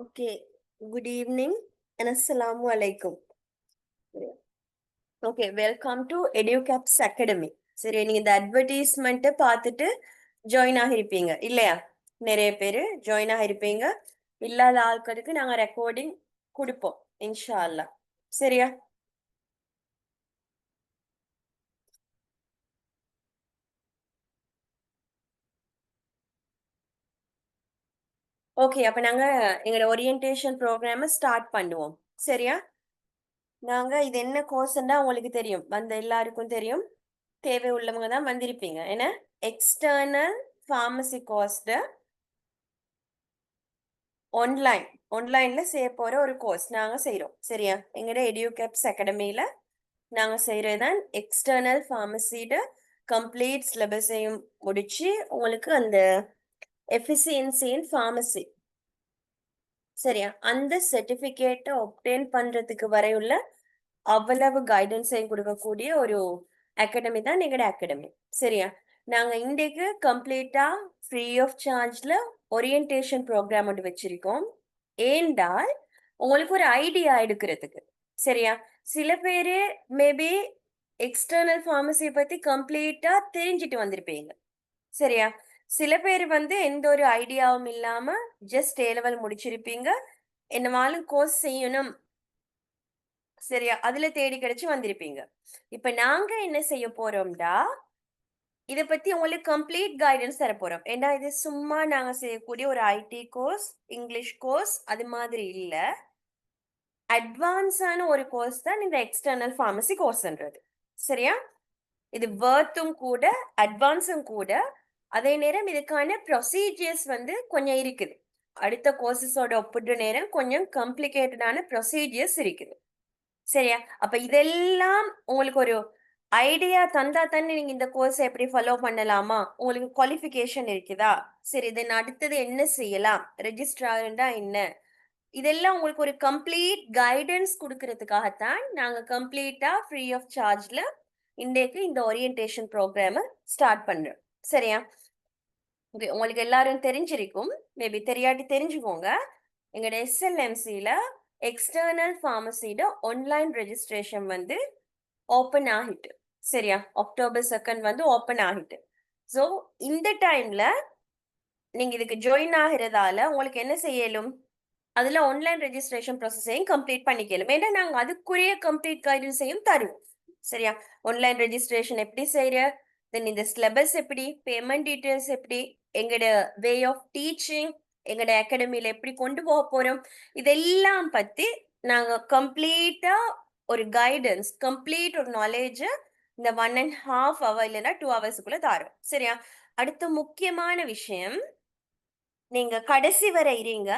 Okay, good evening and assalamu alaikum. Okay, welcome to EduCaps Academy. சரி, நீங்க இந்த advertisement பார்த்துட்டு ஜாயின் ஆகிருப்பீங்க இல்லையா? நிறைய பேர் ஜாயின் ஆகிருப்பீங்க. இல்லாத ஆட்களுக்கு நாங்க ரெக்கார்டிங் கொடுப்போம் இன்ஷா அல்லாஹ். சரியா? ஓகே, அப்ப நாங்க எங்களோட ஓரியன்டேஷன் ப்ரோக்ராம ஸ்டார்ட் பண்ணுவோம். சரியா? நாங்க இது என்ன கோர்ஸ்ன்னா உங்களுக்கு தெரியும், வந்த எல்லாருக்கும் தெரியும். தேவை உள்ளவங்க தான் வந்திருப்பீங்க. ஏன்னா எக்ஸ்டர்னல் ஃபார்மசி கோர்ஸ் ஆன்லைன்ல செய்ய போற ஒரு கோர்ஸ் நாங்க செய்யறோம். சரியா? எங்கட EduCaps அகாடமியில நாங்க செய்யறதுதான் எக்ஸ்டர்னல் ஃபார்மசியோட கம்ப்ளீட் சிலபஸையும் முடிச்சு உங்களுக்கு அந்த எஃபிசியன்சி இன் ஃபார்மசி, சரியா, அந்த சர்டிபிகேட்டை ஒப்டெயின் பண்றதுக்கு வரையுள்ள அவ்வளவு கைடன்ஸையும் கொடுக்கக்கூடிய ஒரு அகாடமி தான் எங்கட அகாடமி. சரியா? நாங்க இன்றைக்கு கம்ப்ளீட்டா ஃப்ரீ ஆஃப் சார்ஜ்ல ஓரியன்டேஷன் ப்ரோக்ராம் ஒன்று வச்சிருக்கோம். ஏண்டால் உங்களுக்கு ஒரு ஐடியா எடுக்கிறதுக்கு. சரியா? சில பேரு மேபி எக்ஸ்டர்னல் ஃபார்மசியை பத்தி கம்ப்ளீட்டா தெரிஞ்சுட்டு வந்திருப்பீங்க. சரியா? சில பேர் எந்த ஒரு ஐடியாவும் இல்லாம ஜஸ்ட் A level முடிச்சிருப்பீங்க, என்னவாலும் கோர்ஸ் செய்யணும், சரியா, அதுல தேடி கிடைச்சு வந்திருப்பீங்க. இப்ப நாங்க என்ன செய்ய போறோம்டா, இத பத்தி உங்களுக்கு கம்ப்ளீட் கைடன்ஸ் தர போறோம். ஏன்னா இது சும்மா நாங்க செய்யக்கூடிய ஒரு ஐடி கோர்ஸ், இங்கிலீஷ் கோர்ஸ் அது மாதிரி இல்ல. அட்வான்ஸான ஒரு கோர்ஸ் தான் இந்த எக்ஸ்டர்னல் ஃபார்மசி கோர்ஸ்ன்றது. சரியா? இது வர்த்தும் கூட, அட்வான்ஸும் கூட. அதே நேரம் இதுக்கான ப்ரொசீஜர்ஸ் கொஞ்சம் இருக்குது. அடுத்த கோர்சஸோட ஒப்பிடுற நேரம் கொஞ்சம் காம்ப்ளிகேட்டடான ப்ரொசீஜர்ஸ் இருக்குது. சரியா? அப்ப இதெல்லாம் உங்களுக்கு ஒரு ஐடியா தந்தா தானே நீங்க இந்த கோர்ஸ் எப்படி ஃபாலோ பண்ணலாமா, உங்களுக்கு குவாலிஃபிகேஷன் இருக்குதா, சரி தென் அடுத்தது என்ன செய்யலாம், ரெஜிஸ்ட்ரார்ண்டா என்ன, இதெல்லாம் உங்களுக்கு ஒரு கம்ப்ளீட் கைடன்ஸ் கொடுக்கறதுக்காகத்தான் நாங்க கம்ப்ளீட்டா ஃப்ரீ ஆஃப் சார்ஜ்ல இன்றைக்கு இந்த ஓரியன்டேஷன் ப்ரோக்ராம ஸ்டார்ட் பண்றோம். சரியா? ஓகே, உங்களுக்கு எல்லாரும் தெரிஞ்சிருக்கும், மேபி தெரியாட்டி தெரிஞ்சுக்கோங்க. எங்களோட SLMCல எக்ஸ்டர்னல் ஃபார்மசியோட ஆன்லைன் ரெஜிஸ்ட்ரேஷன் ஓப்பன் ஆகிட்டு. சரியா? October 2 ஓப்பன் ஆகிட்டு. ஸோ இந்த டைம்ல நீங்க இதுக்கு ஜாயின் ஆகிறதால உங்களுக்கு என்ன செய்யலும், அதுல ஆன்லைன் ரெஜிஸ்ட்ரேஷன் ப்ராசஸையும் கம்ப்ளீட் பண்ணிக்கலும். ஏன்னா நாங்க அதுக்குரிய கம்ப்ளீட் கைடன்ஸையும் தருவோம். சரியா? ஆன்லைன் ரெஜிஸ்ட்ரேஷன் எப்படி செய்யற, தென் இந்த சிலபஸ் எப்படி, பேமெண்ட் டீடைல்ஸ் எப்படி, எங்களோட வே ஆஃப் டீச்சிங், எங்களோட அகாடமியில எப்படி கொண்டு போக போறோம், இதெல்லாம் பத்தி நாங்க கம்ப்ளீட்டா ஒரு கைடன்ஸ், கம்ப்ளீட் ஒரு நாலேஜ் இந்த 1.5 hour இல்லைன்னா 2 hours தாரோம். சரியா? அடுத்த முக்கியமான விஷயம், நீங்க கடைசி வரை இருங்க.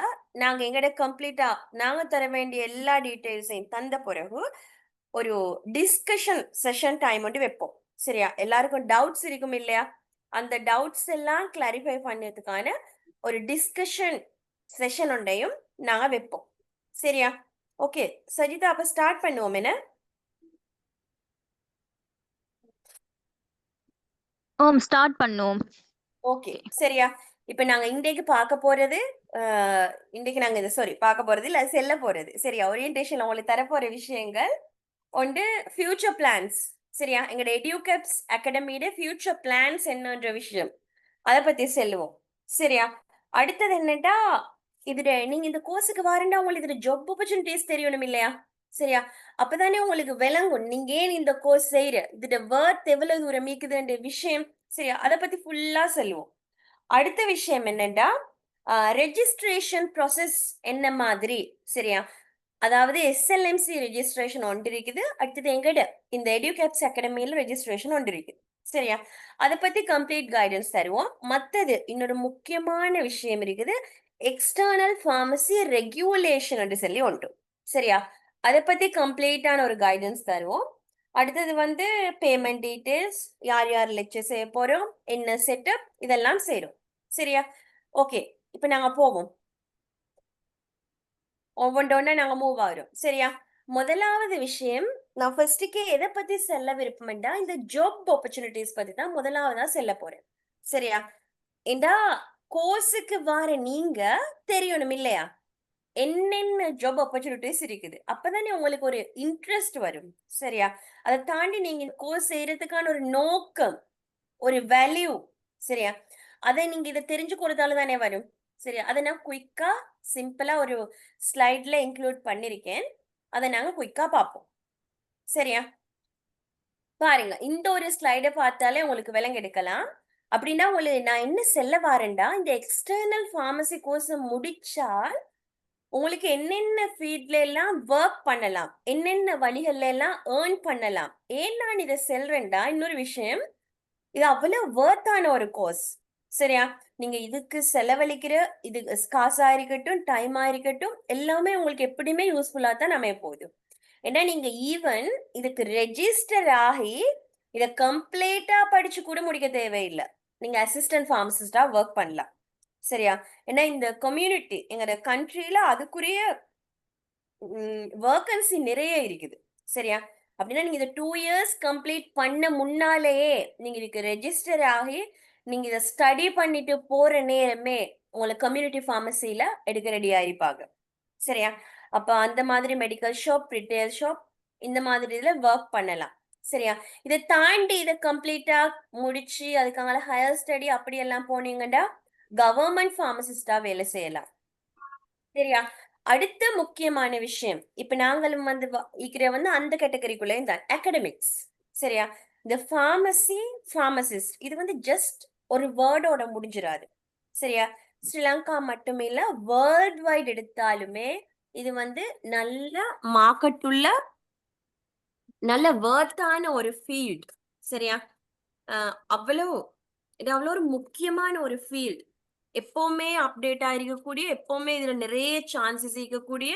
நாங்க எங்கட கம்ப்ளீட்டா நாங்க தர வேண்டிய எல்லா டீடைல்ஸையும் தந்த பிறகு ஒரு டிஸ்கஷன் செஷன் டைம் வைப்போம். சரியா? எல்லாருக்கும் டவுட்ஸ் இருக்கும் இல்லையா? அந்த டவுட்ஸ் எல்லாம் கிளாரிஃபை பண்ணதுக்கான ஒரு டிஸ்கஷன் செஷன் ஒன்றையும் நாங்க வைப்போம். சரியா? ஓகே சஜிதா, அப்ப ஸ்டார்ட் பண்ணுவோம் என்ன? ஸ்டார்ட் பண்ணுவோம். ஓகே சரியா? இப்ப நாங்க இன்றைக்கு பார்க்க போறது, இன்றைக்கு நாங்க பார்க்க போறது இல்ல, செல்ல போறது. சரியா? ஓரியன்டேஷன்ல உங்களுக்கு தரப்போற விஷயங்கள் ஒன்று ஃபியூச்சர் பிளான்ஸ். சரியா? எங்களோட EduCaps அகாடமியோட ஃபியூச்சர் பிளான்ஸ் என்னன்ற விஷயம், அதை பத்தி செல்லுவோம். சரியா? அடுத்தது என்னட்டா, இதுல நீங்க இந்த கோர்ஸுக்கு வரண்டா உங்களுக்கு இதுல ஜாப் ஆப்பர்ச்சுனிட்டிஸ் தெரியணும் இல்லையா? சரியா? அப்பதானே உங்களுக்கு விளங்கும் நீங்க ஏன் இந்த கோர்ஸ் செய்யற, இதோட வர்த் எவ்வளவு தூரம் மீக்குதுன்ற விஷயம். சரியா? அதை பத்தி ஃபுல்லா சொல்லுவோம். அடுத்த விஷயம் என்னன்னா, ரெஜிஸ்ட்ரேஷன் ப்ராசஸ் என்ன மாதிரி. சரியா? அதாவது SLMC ரெஜிஸ்ட்ரேஷன் ஒன்று இருக்குது, அடுத்தது எங்கட இந்த EduCaps அகாடமியில ரெஜிஸ்ட்ரேஷன் ஒன்று இருக்குது. சரியா? அதை பத்தி கம்ப்ளீட் கைடன்ஸ் தருவோம். மத்தது இன்னொரு முக்கியமான விஷயம் இருக்குது, எக்ஸ்டர்னல் ஃபார்மசி ரெகுலேஷன் சொல்லி ஒன்று. சரியா? அதை பத்தி கம்ப்ளீட்டான ஒரு கைடன்ஸ் தருவோம். அடுத்தது பேமெண்ட் டீடைல்ஸ், யார் யார் லெக்சர் செய்ய போறோம், என்ன செட்டப், இதெல்லாம் செய்யறோம். சரியா? ஓகே, இப்ப நாங்க போவோம், ஒவ்வொன்றொன்னா நாங்க மூவ் ஆகிறோம். சரியா? முதலாவது விஷயம், நான் ஃபர்ஸ்டுக்கே எதை பத்தி செல்ல விருப்பம்டா, இந்த ஜாப் ஆப்பர்ச்சுனிட்டிஸ் பத்தி தான் முதலாவதா செல்ல போறேன். சரியா? இந்த கோர்ஸுக்கு வர நீங்க தெரியணும் இல்லையா, என்னென்ன ஜாப் ஆப்பர்ச்சுனிட்டிஸ் இருக்குது. அப்பதானே உங்களுக்கு ஒரு இன்ட்ரெஸ்ட் வரும். சரியா? அத தாண்டி நீங்க கோர்ஸ் செய்றதுக்கான ஒரு நோக்கம், ஒரு வேல்யூ சரியா? அதை நீங்க இத தெரிஞ்சுக்கிறதால தானே வரும். சரியா? அத நான் குயிக்கா, சிம்பிளா ஒரு ஸ்லைட்ல இன்க்ளூட் பண்ணியிருக்கேன். அத நாங்க குயிக்கா பார்ப்போம். சரியா? பாருங்க. இந்த ஒரு ஸ்லைட பார்த்தாலே உங்களுக்கு விளங்கெடுக்கலாம். அப்படின்னா நான் என்ன சொல்ல வாரேன்டா, இந்த எக்ஸ்டர்னல் பார்மசி கோர்ஸ முடிச்சால், உங்களுக்கு என்னென்ன ஃபீல்ட்ல எல்லாம் வொர்க் பண்ணலாம்? என்னென்ன வழிகள்ல எல்லாம் ஏர்ன் பண்ணலாம்? ஏன் நான் இத சொல்றேன்டா, இன்னொரு விஷயம். இது அவ்வளவு வொர்த்தான ஒரு கோர்ஸ். சரியா? நீங்க இதுக்கு செலவழிக்கிற இது காசா இருக்கட்டும், டைமா இருக்கட்டும், எல்லாமே உங்களுக்கு எப்படியுமே யூஸ்ஃபுல்லா தான் அமைய போகுது. ஏன்னா நீங்க ஈவன் இதுக்கு ரெஜிஸ்டர் ஆகி, இத கம்ப்ளீட்டா படிச்சு கூட முடிக்க தேவையில்ல. நீங்க அசிஸ்டன்ட் பார்மசிஸ்ட்டா வொர்க் பண்ணலாம். சரியா? ஏன்னா இந்த கம்யூனிட்டி எங்கட கண்ட்ரில அதுக்குரிய வேக்கன்சி நிறைய இருக்குது. சரியா? அப்படின்னா நீங்க இத 2 இயர்ஸ் கம்ப்ளீட் பண்ண முன்னாலேயே, நீங்க இதுக்கு ரெஜிஸ்டர் ஆகி, நீங்க இத ஸ்டடி பண்ணிட்டு போற நேரமே, உங்கள கம்யூனிட்டி பார்மசில எடுக்க ரெடி ஆயிருப்பாங்க. சரியா? அப்ப அந்த மாதிரி மெடிக்கல் ஷாப், ரிட்டெயில் ஷாப் இந்த மாதிரி இதுல வொர்க் பண்ணலாம். சரியா? இத தாண்டி இத கம்ப்ளீட்டா முடிச்சு, அதுக்கான ஹையர் ஸ்டடி அப்படியெல்லாம் போனீங்கன்னா, கவர்ன்மென்ட் பார்மசிஸ்ட்டா வேலை செய்யலாம். சரியா? அடுத்த முக்கியமான விஷயம். இப்ப நாங்களும் வந்து இருக்கிற வந்து அந்த கேட்டகரிக்குள்ளேயும் தான். அகாடமிக்ஸ். சரியா? இந்த பார்மசி, பார்மசிஸ்ட் இது வந்து ஜஸ்ட் ஒரு வேர்டோட முடிஞ்சிராது. சரியா? ஸ்ரீலங்கா மட்டுமே இல்ல, வேர்ல்ட் வைட் எடுத்தாலுமே, இது வந்து நல்ல மார்க்கெட் உள்ள, நல்ல வொர்த்தான ஒரு ஃபீல்ட். சரியா? அ அவ்வளவு இது அவ்வளோ ஒரு முக்கியமான ஒரு ஃபீல்ட். எப்பவுமே அப்டேட்டா இருக்கக்கூடிய, எப்பவுமே இதுல நிறைய சான்சஸ் இருக்கக்கூடிய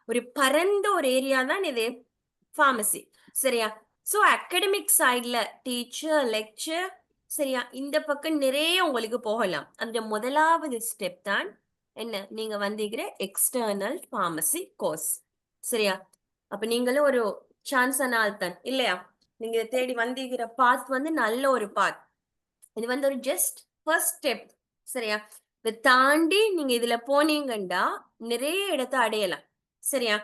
ஒரு பரந்த ஒரு ஏரியா தான் இது பார்மசி. சரியா? சோ அகாடமிக் சைடுல டீச்சர், லெக்சர் சரியா? இந்த பக்கம் நிறைய உங்களுக்கு போகலாம். அந்த முதலாவது ஸ்டெப் தான் என்ன? நீங்க வந்திருக்கிற எக்ஸ்டர்னல் பார்மசி கோர்ஸ். சரியா? அப்ப நீங்களும் ஒரு சான்ஸான ஆள் தான் இல்லையா? நீங்க இத தேடி வந்திருக்கிற பாத் வந்து நல்ல ஒரு பாத். இது வந்து ஒரு ஜஸ்ட் ஃபர்ஸ்ட் ஸ்டெப். சரியா? இத தாண்டி நீங்க இதுல போனீங்கண்டா, நிறைய இடத்த அடையலாம். சரியா?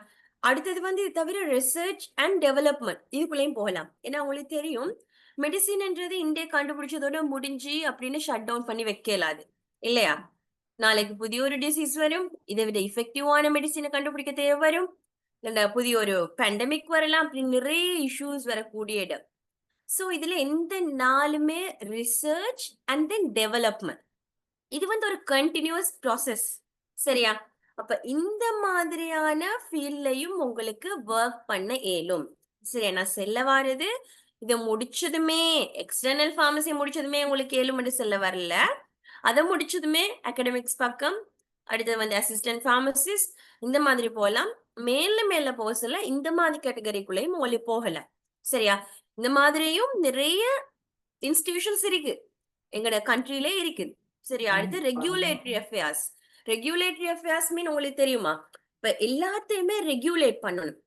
அடுத்தது வந்து இது தவிர ரிசர்ச் அண்ட் டெவலப்மென்ட் இதுக்குள்ளயும் போகலாம். ஏன்னா உங்களுக்கு தெரியும், மெடிசின்ன்றது இன்றைய கண்டுபிடிச்சதோட முடிஞ்சு அப்படின்னு ஷட் டவுன் பண்ணி வைக்க இயலாது. இல்லையா? நாளைக்கு புதிய ஒரு டிசீஸ் வரும். இதை விட எஃபெக்டிவான மெடிசின கண்டுபிடிக்க தேவை வரும். இல்ல புதிய ஒரு பேண்டமிக் வரலாம். அப்படி நிறைய இஷ்யூஸ் வரக்கூடிய இடம். சோ இதுல எந்த நாளுமே ரிசர்ச் அண்ட் தென் டெவலப்மென்ட் இது வந்து ஒரு கண்டினியூஸ் ப்ராசஸ். சரியா? அப்ப இந்த மாதிரியான ஃபீல்ட்லயும் உங்களுக்கு வொர்க் பண்ண இயலும். சரியா? நான் சொல்ல வாரது, இத முடிச்சதுமே எக்ஸ்டர்னல் பார்மசி முடிச்சதுமே உங்களுக்கு இயலும்னு சொல்ல வரல. அத முடிச்சதுமே அகாடமிக்ஸ் பக்கம், அடுத்தது வந்து அசிஸ்டன்ட் பார்மசிஸ்ட் இந்த மாதிரி போலாம். மேல மேல போக சொல்ல இந்த மாதிரி கேட்டகரிக்குள்ளேயும் உங்களுக்கு போகலாம். சரியா? இந்த மாதிரியும் நிறைய இன்ஸ்டிடியூஷன்ஸ் இருக்கு. எங்கட கண்ட்ரிலே இருக்குது. சரியா? அடுத்து ரெகுலேட்டரி அஃபேர்ஸ். ரெகுலேட்டரி அஃபேர்ஸ் மீன் உங்களுக்கு தெரியுமா? இப்ப எல்லாத்தையுமே ரெகுலேட் பண்ணணும்.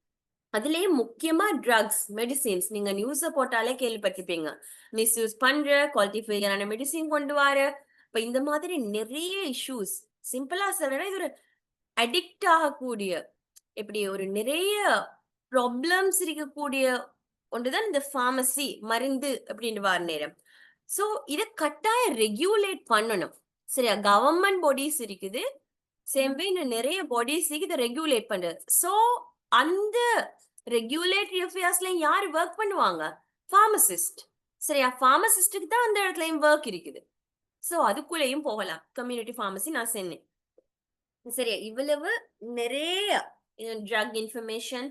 அதுலயும் முக்கியமா ட்ரக்ஸ், மெடிசின்ஸ் நீங்க நியூஸ போட்டாலே கேள்விப்பட்டிருப்பீங்க. மிஸ்யூஸ் பண்ற, குவாலிட்டி ஃபெயிலியரான மெடிசின் கொண்டு வர, இப்ப இந்த மாதிரி நிறைய இஷ்யூஸ். சிம்பிளா சொல்லணும்னா இது ஒரு அடிக்ட் ஆகக்கூடிய, இப்படி ஒரு நிறைய ப்ராப்ளம்ஸ் இருக்கக்கூடிய ஒன்றுதான் இந்த பார்மசி, மருந்து அப்படின்னு வர நேரம். சோ இத கட்டாயம் ரெகுலேட் பண்ணணும். சரியா? கவர்ன்மென்ட் பாடிஸ் இருக்குது. சேம் வே இன்னும் நிறைய பாடிஸ் இத ரெகுலேட் பண்றது. சோ அந்த ரெகுலேட்டரி அஃபேர்ஸ்ல யாரு வொர்க் பண்ணுவாங்க? பார்மசிஸ்ட். சரியா? பார்மசிஸ்டுக்கு தான் அந்த இடத்துலயும் வொர்க் இருக்குது. சோ அதுக்குள்ளேயும் போகலாம். கம்யூனிட்டி பார்மசி நான் சொன்னேன். சரியா? இவ்வளவு நிறைய ட்ரக் இன்ஃபர்மேஷன்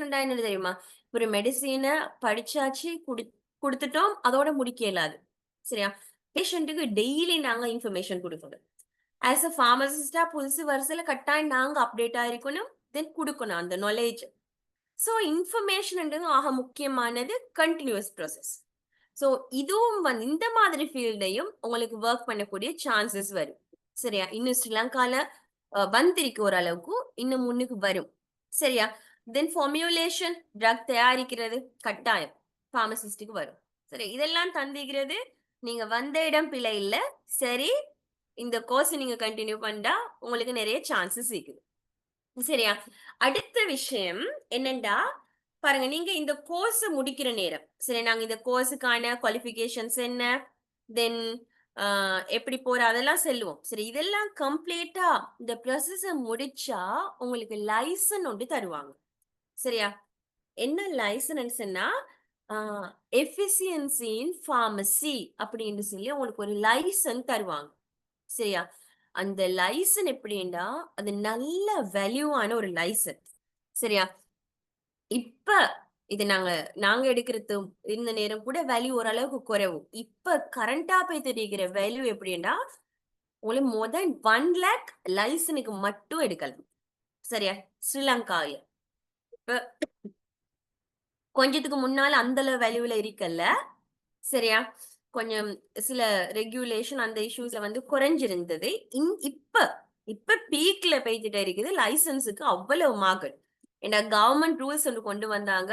என்னன்னு தெரியுமா? ஒரு மெடிசின படிச்சாச்சு, குடுத்துட்டோம். அதோட முடிக்க இயலாது. சரியா? பேஷண்ட்டுக்கு டெய்லி நாங்க இன்ஃபர்மேஷன் குடுக்கணும். ஆஸ் அ பார்மசிஸ்ட்டா புதுசு வருஷத்துல கட்டாயம் நாங்க அப்டேட்டா இருக்கணும். தென் குடுக்கணும் அந்த நாலேட்ஜ். சோ இன்ஃபர்மேஷன்ன்றது ஆக முக்கியமானது கன்டினியூஸ் ப்ராசஸ். சோ இதுவும் வந்து இந்த மாதிரி ஃபீல்ட்லயும் உங்களுக்கு வொர்க் பண்ணக்கூடிய சான்சஸ் வரும். சரியா? இன்னும் ஸ்ரீலங்கால வந்திருக்கு ஓரளவுக்கு. இன்னும் முன்னுக்கு வரும். சரியா? தென் ஃபார்முலேஷன் ட்ரக் தயாரிக்கிறது கட்டாயம் பார்மசிஸ்டுக்கு வரும். சரி இதெல்லாம் தந்திக்கிறது நீங்க வந்த இடம் பிழை இல்ல. சரி இந்த கோர்ஸ் நீங்க கண்டினியூ பண்ணா உங்களுக்கு நிறைய சான்சஸ் இருக்குது. சரியா? அடுத்த விஷயம் என்னண்டா, பாருங்க நீங்க இந்த கோர்ஸ் முடிக்கிற நேரம். சரி, நாங்க இந்த கோர்ஸுக்கான குவாலிஃபிகேஷன்ஸ் என்ன? தென் எப்படி போற அதெல்லாம் சொல்லுவோம். சரி, இதெல்லாம் கம்ப்ளீட்டா இந்த ப்ராசஸ முடிச்சா உங்களுக்கு லைசன் ஒன்று தருவாங்க. சரியா? என்ன லைசன்ஸ்ன்னா, ஆ எஃபிசியன்சி இன் பார்மசி அப்படின்னு சொல்லி உங்களுக்கு ஒரு லைசன் தருவாங்க. சரியா? அந்த லைசன் எப்படின்னா, அது நல்ல வேல்யூவான ஒரு லைசன். சரியா? இப்ப இது நாங்க நாங்க எடுக்கிறது இந்த நேரம் கூட வேல்யூ ஓரளவுக்கு குறைவு. இப்ப கரண்டா போய் தெரிகிற வேல்யூ எப்படின்னா, உங்களுக்கு மோர் தென் 1,00,000 லைசனுக்கு மட்டும் எடுக்கலாம். சரியா? ஸ்ரீலங்கால. இப்ப கொஞ்சத்துக்கு முன்னால அந்த அளவு வேல்யூல இருக்கல்ல. சரியா? கொஞ்சம் சில ரெகுலேஷன் அந்த இஷ்யூஸ்ல வந்து குறைஞ்சிருந்தது. இப்ப இப்ப பீக்ல போய்க்கிட்டே இருக்குது. லைசென்ஸுக்கு அவ்வளவு மார்க்கெட். ஏன்னா கவர்ன்மெண்ட் ரூல்ஸ் ஒண்ணு கொண்டு வந்தாங்க.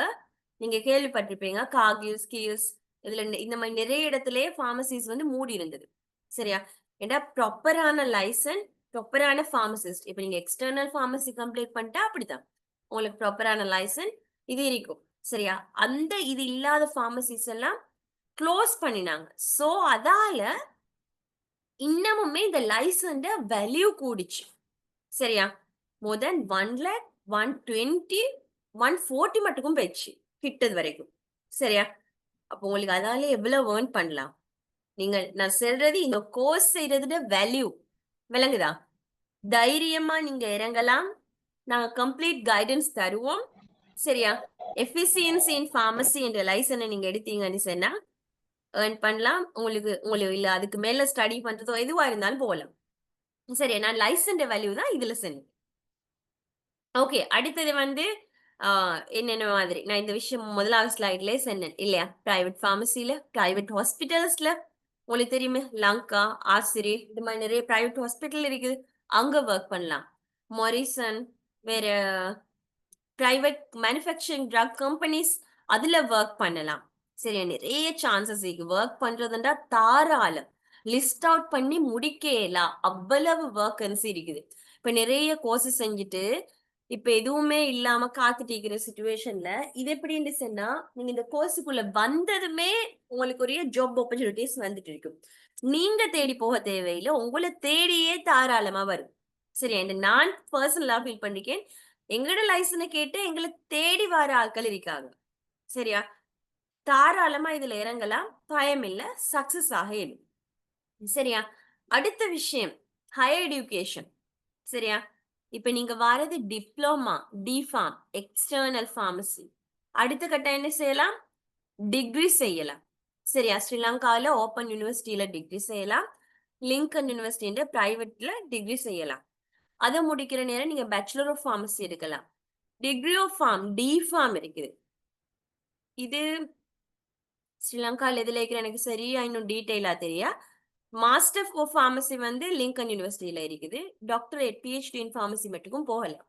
நீங்க கேள்விப்பட்டிருப்பீங்க. காகில்ஸ், கீல்ஸ் இதுல இந்த மாரி நிறைய இடத்திலேயே பார்மசிஸ் வந்து மூடி இருந்தது. சரியா? ஏன்னா ப்ராப்பரான லைசென்ஸ், ப்ராப்பரான பார்மசிஸ்ட். இப்ப நீங்க எக்ஸ்டர்னல் பார்மசி கம்ப்ளீட் பண்ணிட்டா அப்படித்தான். உங்களுக்கு ப்ராப்பரான லைசென்ஸ் இது இருக்கும். சரியா? அந்த இது இல்லாத பார்மசிஸ் எல்லாம் க்ளோஸ் பண்ணினாங்க. சோ, அதால இன்னமுமே இந்த லைசென்ஸோட வேல்யூ கூடிச்சு. சரியா? மோர் தென் 1,00,000, 120, 140 மட்டுக்கும் போயிடுச்சு. கிட்டது வரைக்கும். சரியா? அப்போ உங்களுக்கு அதால எவ்வளவு ஏர்ன் பண்ணலாம்? நான் சொல்றது இந்த கோர்ஸ் செய்யறதோட வேல்யூ. விளங்குதா? தைரியமா நீங்க இறங்கலாம். நாங்க கம்ப்ளீட் கைடன்ஸ் தருவோம். சரியா? எஃபிசியன்சி இன் பார்மசி என்ற லைசனை நீங்க எடுத்தீங்கன்னு சொன்னா ஏர்ன் பண்ணலாம். உங்களுக்கு இல்ல அதுக்கு மேல ஸ்டடி பண்றதோ எதுவா இருந்தாலும் போகலாம். சரி, நான் லைசன்ஸ் வேல்யூ தான் இதுல சொன்னேன். ஓகே, அடுத்தது வந்து என்னென்ன மாதிரி நான் இந்த விஷயம் முதலாவது ஸ்லைட்லயே சொன்னேன் இல்லையா? பிரைவேட் பார்மசில, பிரைவேட் ஹாஸ்பிட்டல்ஸ்ல உங்களுக்கு தெரியுமே லங்கா, ஆசிரி இந்த மாதிரி நிறைய பிரைவேட் ஹாஸ்பிட்டல் இருக்குது. அங்க ஒர்க் பண்ணலாம். மொரிசன் வேற பிரைவேட் மேனுஃபேக்சரிங் ட்ரக் கம்பெனிஸ் அதுல ஒர்க் பண்ணலாம். சரியா? நிறைய சான்சஸ் இருக்கு. ஒர்க் பண்றதுண்டா தாராளம். லிஸ்ட் அவுட் பண்ணி முடிக்கலாம். அவ்வளவு வேக்கன்சி இருக்குது. இப்ப நிறைய கோர்சஸ் செஞ்சுட்டு இப்ப எதுவுமே இல்லாம காத்துட்டு இருக்கிற சிச்சுவேஷன்ல இது எப்படின்னு சொன்னா, நீங்க இந்த கோர்ஸுக்குள்ள வந்ததுமே உங்களுக்கு ஒரு ஜாப் ஆப்பர்ச்சுனிட்டிஸ் வந்துட்டு இருக்கும். நீங்க தேடி போக தேவையில்லை. உங்களை தேடியே தாராளமா வரும். சரியா? இந்த நான் பர்சனலா ஃபீல் பண்ணிருக்கேன். எங்களோட லைசனை கேட்டு எங்களை தேடி வர ஆட்கள் இருக்காங்க. சரியா? தாராளமா இதுல இறங்கலாம். பயம் இல்ல. சக்சஸ் ஆக இயலும். சரியா? அடுத்த விஷயம் ஹையர் எஜுகேஷன். சரியா? இப்ப நீங்க வாரது டிப்ளோமா, டிஃபார்ம், எக்ஸ்டர்னல் பார்மசி. அடுத்த கட்டம் என்ன செய்யலாம்? டிகிரி செய்யலாம். சரியா? ஸ்ரீலங்கால ஓப்பன் யூனிவர்சிட்டியில டிகிரி செய்யலாம். லிங்கன் யூனிவர்சிட்டி பிரைவேட்ல டிகிரி செய்யலாம். அதை முடிக்கிற நேரம் நீங்க பேச்சுலர் ஆஃப் பார்மசி எடுக்கலாம். டிகிரி ஆஃப் ஃபார்ம், டிஃபார்ம் இருக்குது. இது ஸ்ரீலங்கால எதுல இருக்கிற எனக்கு சரியா இன்னும் டீடைலா தெரியா. மாஸ்டர் ஆஃப் பார்மசி வந்து லிங்கன் யூனிவர்சிட்டியில இருக்குது. டாக்டரேட், PhD இன் பார்மசி மட்டுக்கும் போகலாம்.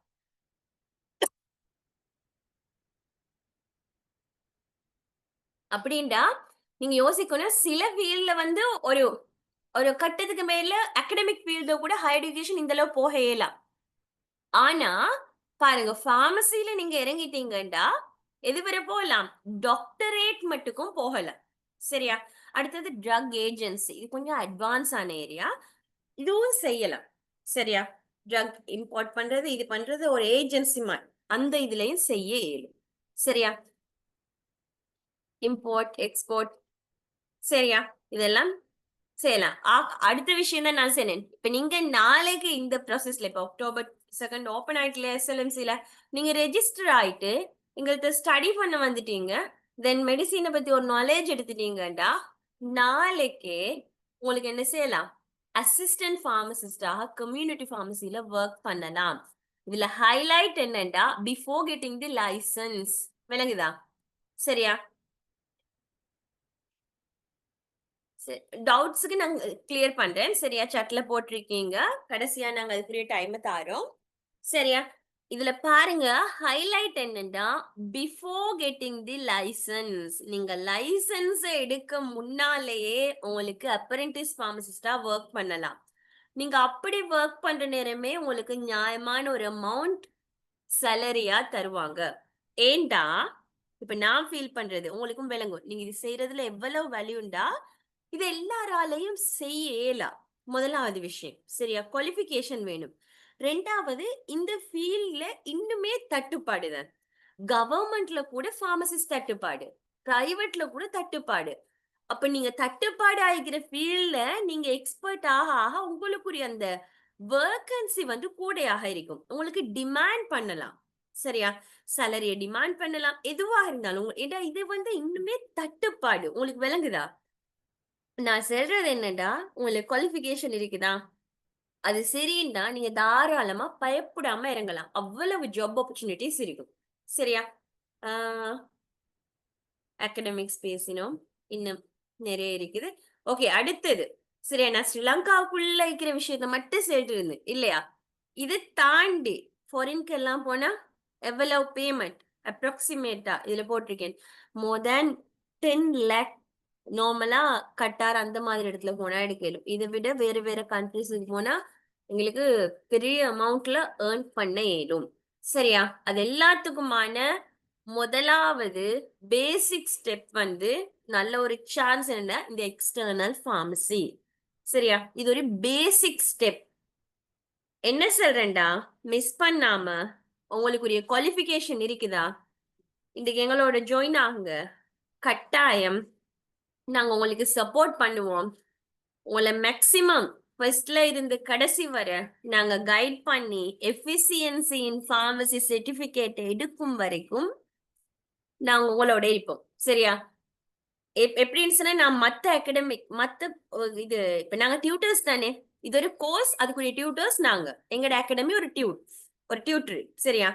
அப்படின்டா நீங்க யோசிக்கணும். சில ஃபீல்ட்ல வந்து ஒரு ஒரு கட்டத்துக்கு மேல அகடமிக் ஃபீல்ட கூட ஹையர் எஜுகேஷன் இந்த அளவு போக இயலாம். ஆனா பாருங்க, பார்மசில நீங்க இறங்கிட்டீங்கடா எது வரை போகலாம்? டாக்டரேட் மட்டுக்கும் போகலாம். சரியா? அடுத்தது ட்ரக் ஏஜென்சி. இது கொஞ்சம் அட்வான்ஸ் ஆன ஏரியா. இதுவும் செய்யலாம். சரியா? ட்ரக் இம்போர்ட் பண்றது, இது பண்றது ஒரு ஏஜென்சி மாதிரி. அந்த இதுலயும் செய்ய இயலும். சரியா? Import, export. சரியா? இதெல்லாம் செய்யலாம். அடுத்த விஷயம் தான் நான் சொன்னேன். இப்ப நீங்க நாளைக்கு இந்த ப்ராசஸ்ல இப்ப அக்டோபர் 2 ஓப்பன் ஆயிட்டுல SLMCல நீங்க ரெஜிஸ்டர் ஆயிட்டு எங்கள்ட்ட ஸ்டடி பண்ண வந்துட்டீங்க. தென் மெடிசினை பத்தி ஒரு நாலேஜ் எடுத்துட்டீங்கடா நாளைக்கே உங்களுக்கு என்ன செய்யலாம்? அசிஸ்டன்ட் பார்மசிஸ்டாக கம்யூனிட்டி பார்மசில ஒர்க் பண்ணலாம். இதுல ஹைலைட் என்னன்னா பிஃபோர் கெட்டிங் தி லைசன்ஸ். விளங்குதா? சரியா? டவுட்ஸ்க்கு நாங்க கிளியர் பண்றேன். சரியா? சாட்ல போட்டிருக்கீங்க. கடைசியா நாங்க அதுக்குரிய டைம் தாரோம். சரியா? இதுல பாருங்க, ஹைலைட் என்னன்னா பிஃபோர் கெட்டிங் தி லைசன்ஸ். நீங்க லைசன்ஸ் எடுக்க முன்னாலேயே உங்களுக்கு அப்ரெண்டிஸ் பார்மசிஸ்டா ஒர்க் பண்ணலாம். நீங்க அப்படி ஒர்க் பண்ற நேரமே உங்களுக்கு நியாயமான ஒரு அமௌண்ட் சேலரியா தருவாங்க. ஏன்டா இப்ப நான் ஃபீல் பண்றது உங்களுக்கும் விளங்கும். நீங்க இது செய்யறதுல எவ்வளவு வேல்யூண்டா இது எல்லாராலையும் செய்ய இயலா. முதலாவது விஷயம் சரியா, குவாலிஃபிகேஷன் வேணும். ரெண்டாவது இந்த ஃபீல்ட்ல இன்னுமே தட்டுப்பாடு தான். கவர்மெண்ட்ல கூட பார்மசிஸ்ட் தட்டுப்பாடு, பிரைவேட்ல கூட தட்டுப்பாடு. அப்ப நீங்க தட்டுப்பாடு ஆகிற ஃபீல்ட்ல நீங்க எக்ஸ்பர்ட் ஆக ஆக உங்களுக்குரிய அந்த வேகன்சி வந்து கூடையாக இருக்கும். உங்களுக்கு டிமாண்ட் பண்ணலாம். சரியா, சேலரிய டிமாண்ட் பண்ணலாம். எதுவா இருந்தாலும் ஏன்னா இது வந்து இன்னுமே தட்டுப்பாடு. உங்களுக்கு விளங்குதா? நான் சொல்றது என்னடா, உங்களுக்கு குவாலிஃபிகேஷன் இருக்குதா? அது சரின்னா நீங்க தாராளமா பயப்படாம இறங்கலாம். அவ்வளவு ஜாப் ஆப்பர்ச்சுனிட்டீஸ் இருக்கும். சரியா? ஆ அகாடமிக்ஸ் பேசினோம். இன்னும் நிறைய இருக்குது. ஓகே, அடுத்தது. சரியா, நான் ஸ்ரீலங்காவுக்குள்ள இருக்கிற விஷயத்த மட்டும் சொல்லிட்டு இருந்தேன். இல்லையா? இது தாண்டி ஃபாரின்க்கு எல்லாம் போனா எவ்வளவு பேமெண்ட் அப்ராக்சிமேட்டா இதுல போட்டிருக்கேன். மோர் தேன் 10 லேக் நார்மலா கட்டார் அந்த மாதிரி இடத்துல போனா எடுக்கலும். இதை விட வேற வேற கண்ட்ரிஸுக்கு போனா எங்களுக்கு பெரிய அமௌண்ட்ல ஏர்ன் பண்ண இயலும். சரியா, அது எல்லாத்துக்குமான முதலாவது பேசிக் ஸ்டெப் வந்து நல்ல ஒரு சான்ஸ் என்ன, இந்த எக்ஸ்டர்னல் ஃபார்மசி. சரியா, இது ஒரு பேசிக் ஸ்டெப். என்ன சொல்றேன்டா, மிஸ் பண்ணாம உங்களுக்குரிய குவாலிஃபிகேஷன் இருக்குதா, இன்னைக்கு எங்களோட ஜாயின் ஆகுங்க. கட்டாயம் நாங்க உங்களுக்கு சப்போர்ட் பண்ணுவோம். உங்களை மேக்சிமம் ஃபர்ஸ்ட்ல இருந்து கடைசி வரை நாங்க கைட் பண்ணி எஃபிசியன்சி இன் ஃபார்மசி சர்டிபிகேட் எடுக்கும் வரைக்கும் நாங்க உங்களோட இருப்போம். சரியா, எப்படின்னு சொன்னா நான் மத்த அகாடமிக் மத்த இது இப்ப நாங்க டியூட்டர்ஸ் தானே. இது ஒரு கோர்ஸ், அதுக்குரிய டியூட்டர்ஸ் நாங்க. எங்கட அகாடமி ஒரு டியூட்டர். சரியா,